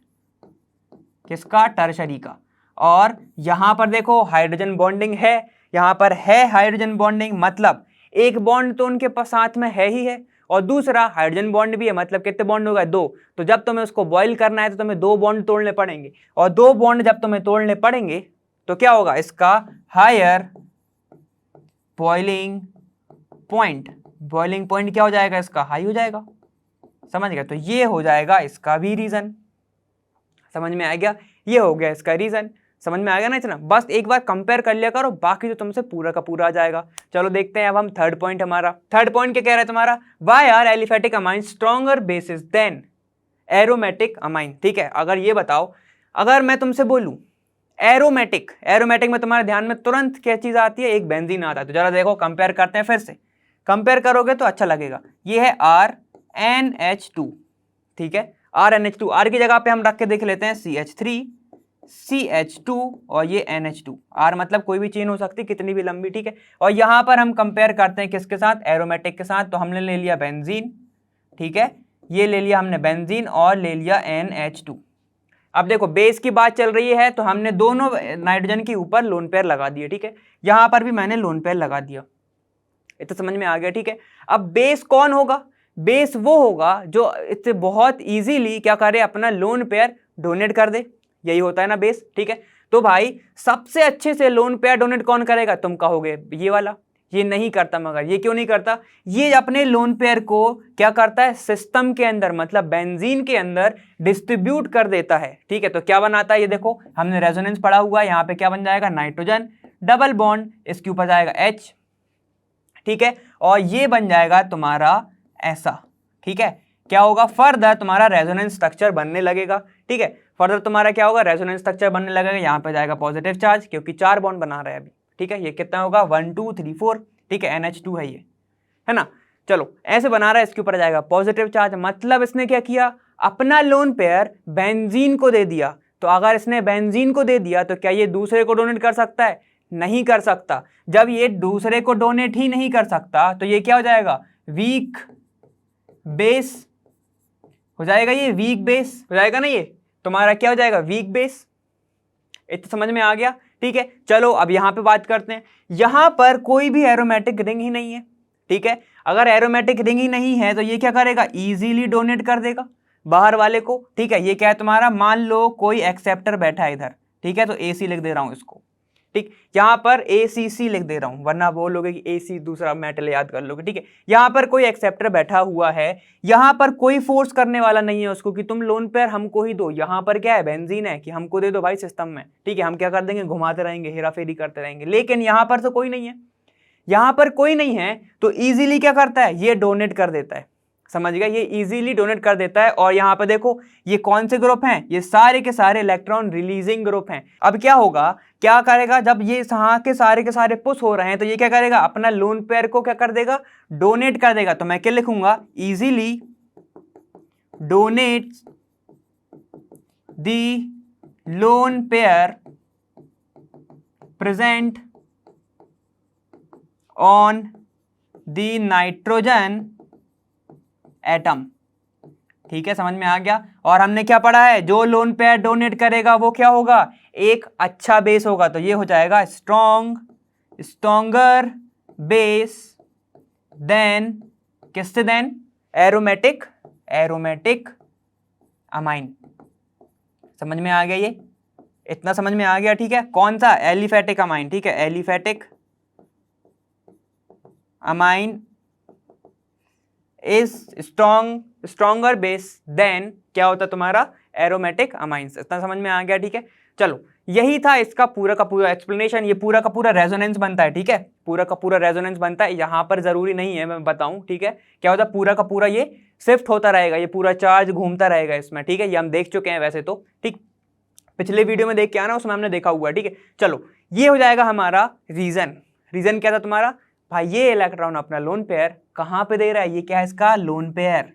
किसका, टर्शरी का। और यहां पर देखो हाइड्रोजन बॉन्डिंग है, यहां पर है हाइड्रोजन बॉन्डिंग, मतलब एक बॉन्ड तो उनके पास साथ में है ही है, और दूसरा हाइड्रोजन बॉन्ड भी है, मतलब कितने बॉन्ड होगा, 2। तो जब तुम्हें उसको बॉईल करना है तो तुम्हें 2 बॉन्ड तोड़ने पड़ेंगे, और 2 बॉन्ड जब तुम्हें तोड़ने पड़ेंगे तो क्या होगा, इसका higher boiling point, boiling point क्या हो जाएगा, इसका हाई हो जाएगा, समझ गए। तो ये हो जाएगा इसका भी रीजन, समझ में आ गया, ये हो गया इसका रीजन, समझ में आ गया ना इतना। बस एक बार कंपेयर कर लिया करो, बाकी तो तुमसे पूरा का पूरा आ जाएगा। चलो देखते हैं अब हम थर्ड पॉइंट, हमारा थर्ड पॉइंट क्या कह रहा है तुम्हारा, why are aliphatic amine stronger bases than aromatic amine, ठीक है। अगर ये बताओ, अगर मैं तुमसे बोलूं एरोमेटिक, एरोमेटिक में तुम्हारे ध्यान में तुरंत क्या चीज आती है, एक बेंजीन आता है। तो जरा देखो कंपेयर करते हैं, फिर से कंपेयर करोगे तो अच्छा लगेगा। ये है RNH2, ठीक है, RNH2, R की जगह पे हम रख के देख लेते हैं CH3 CH2 और ये NH2, R मतलब कोई भी चेन हो सकती है कितनी भी लंबी, ठीक है। और यहां पर हम कंपेयर करते हैं किसके साथ, एरोमेटिक के साथ। तो हमने ले लिया बेंजीन, ठीक है, ये ले लिया हमने बेंजीन और ले लिया NH2। अब देखो बेस की बात चल रही है तो हमने दोनों नाइट्रोजन के ऊपर लोन पेयर लगा दिए, ठीक है, यहां पर भी मैंने लोन पेयर लगा दिया, ये तो समझ में आ गया, ठीक है। अब बेस कौन होगा, बेस वो होगा जो इससे बहुत इजीली क्या करे, अपना लोन पेयर डोनेट कर दे, यही होता है ना बेस, ठीक है। तो भाई सबसे अच्छे से लोन पेयर डोनेट कौन करेगा, तुम कहोगे ये वाला, ये नहीं करता, मगर ये क्यों नहीं करता, ये अपने लोन पेयर को क्या करता है, सिस्टम के अंदर मतलब बेंजीन के अंदर डिस्ट्रीब्यूट कर देता है, ठीक है। तो क्या बनाता है, ये देखो हमने रेजोनेंस पढ़ा हुआ है, यहाँ पे क्या बन जाएगा, नाइट्रोजन डबल बॉन्ड, इसके ऊपर जाएगा H, ठीक है, और ये बन जाएगा तुम्हारा ऐसा, ठीक है। क्या होगा, फर्दर तुम्हारा रेजोनेंस स्ट्रक्चर बनने लगेगा, ठीक है, फर्दर तुम्हारा क्या होगा, रेजोनेंस स्ट्रक्चर बनने लगेगा, यहाँ पे जाएगा पॉजिटिव चार्ज, क्योंकि 4 बॉन्ड बना रहा है अभी, ठीक है। ये कितना होगा, 1 2 3 4, ठीक है, NH2 है ये, है ना। चलो ऐसे बना रहा है, इसके ऊपर जाएगा पॉजिटिव चार्ज, मतलब इसने क्या किया, अपना लोन पेयर बेंजीन को दे दिया। तो अगर इसने बेंजीन को दे दिया तो क्या ये दूसरे को डोनेट कर सकता है, नहीं कर सकता। जब ये दूसरे को डोनेट ही नहीं कर सकता तो ये क्या हो जाएगा, वीक बेस हो जाएगा, ये वीक बेस हो जाएगा ना, ये तुम्हारा क्या हो जाएगा, वीक बेस। इतना समझ में आ गया, ठीक है। चलो अब यहां पे बात करते हैं, यहां पर कोई भी एरोमेटिक रिंग ही नहीं है, ठीक है। अगर एरोमेटिक रिंग ही नहीं है तो ये क्या करेगा, इजीली डोनेट कर देगा बाहर वाले को, ठीक है। ये क्या है तुम्हारा, मान लो कोई एक्सेप्टर बैठा है इधर, ठीक है, तो AC लिख दे रहा हूं इसको, ठीक, यहाँ पर ACC लिख दे रहा हूँ वरना बोलोगे कि AC दूसरा मेटल याद कर लोगे। ठीक है, यहाँ पर कोई एक्सेप्टर बैठा हुआ है, यहाँ पर कोई फोर्स करने वाला नहीं है उसको कि तुम लोन पेयर हमको ही दो। यहाँ पर क्या है, बेंजीन है कि हमको दे दो भाई सिस्टम में। ठीक है, हम क्या कर देंगे, घुमाते रहेंगे, हेरा फेरी करते रहेंगे। लेकिन यहाँ पर तो कोई नहीं है, यहाँ पर कोई नहीं है तो इजीली क्या करता है, ये डोनेट कर देता है। समझ गया, ये इजीली डोनेट कर देता है। और यहाँ पर देखो ये कौन से ग्रुप हैं, ये सारे के सारे इलेक्ट्रॉन रिलीजिंग ग्रुप हैं। अब क्या होगा, क्या करेगा, जब ये यहाँ के सारे पुश हो रहे हैं तो ये क्या करेगा, अपना लोन पेयर को क्या कर देगा, डोनेट कर देगा। तो मैं क्या लिखूंगा, easily donates the lone pair present on the nitrogen atom. ठीक है, समझ में आ गया। और हमने क्या पढ़ा है, जो लोन पेयर डोनेट करेगा वो क्या होगा, एक अच्छा बेस होगा। तो ये हो जाएगा स्ट्रॉन्गर बेस देन, किससे, देन एरोमेटिक अमाइन। समझ में आ गया, ये इतना समझ में आ गया। ठीक है, कौन सा, एलिफेटिक अमाइन। ठीक है, aliphatic amine is stronger base than क्या होता है तुम्हारा, एरोमेटिक अमाइंस। इतना समझ में आ गया। ठीक है, चलो यही था इसका पूरा का पूरा एक्सप्लेनेशन। ये पूरा का पूरा रेजोनेंस बनता है। ठीक है, पूरा का पूरा रेजोनेंस बनता है। यहाँ पर जरूरी नहीं है मैं बताऊं। ठीक है, क्या होता है, पूरा का पूरा ये शिफ्ट होता रहेगा, ये पूरा चार्ज घूमता रहेगा इसमें। ठीक है, ये हम देख चुके हैं वैसे तो। ठीक, पिछले वीडियो में देख के आना, उसमें हमने देखा हुआ है। ठीक है, चलो ये हो जाएगा हमारा रीजन क्या था तुम्हारा, भाई ये इलेक्ट्रॉन अपना लोन पेयर कहाँ पे दे रहा है, ये क्या है इसका, लोन पेयर।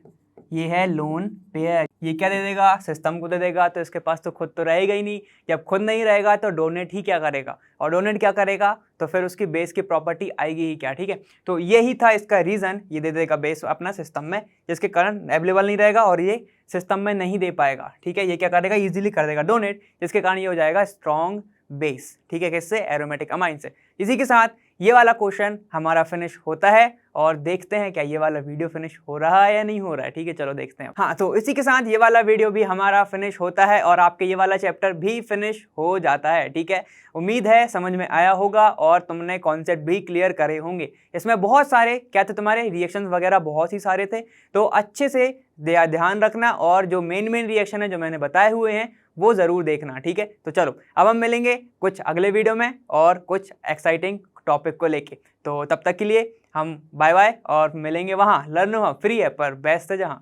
ये है लोन पेयर, ये क्या दे देगा, सिस्टम को दे देगा। तो इसके पास तो खुद तो रहेगा ही नहीं, जब खुद नहीं रहेगा तो डोनेट ही क्या करेगा, और डोनेट क्या करेगा तो फिर उसकी बेस की प्रॉपर्टी आएगी ही क्या। ठीक है, तो यही था इसका रीजन, ये दे देगा बेस अपना सिस्टम में, जिसके कारण अवेलेबल नहीं रहेगा और ये सिस्टम में नहीं दे पाएगा। ठीक है, ये क्या करेगा, इजीली कर देगा डोनेट, जिसके कारण ये हो जाएगा स्ट्रॉन्ग बेस। ठीक है, किससे, एरोमेटिक अमाइन से। इसी के साथ ये वाला क्वेश्चन हमारा फिनिश होता है और देखते हैं क्या ये वाला वीडियो फिनिश हो रहा है या नहीं हो रहा है। ठीक है, चलो देखते हैं। हाँ, तो इसी के साथ ये वाला वीडियो भी हमारा फिनिश होता है और आपके ये वाला चैप्टर भी फिनिश हो जाता है। ठीक है, उम्मीद है समझ में आया होगा और तुमने कॉन्सेप्ट भी क्लियर करे होंगे। इसमें बहुत सारे क्या थे तुम्हारे, रिएक्शंस वगैरह बहुत ही सारे थे, तो अच्छे से ध्यान रखना और जो मेन रिएक्शन है जो मैंने बताए हुए हैं वो जरूर देखना। ठीक है, तो चलो अब हम मिलेंगे कुछ अगले वीडियो में और कुछ एक्साइटिंग टॉपिक को लेके। तो तब तक के लिए हम बाय बाय और मिलेंगे वहाँ, लर्न वहाँ फ्री है पर बेस्ट है जहाँ।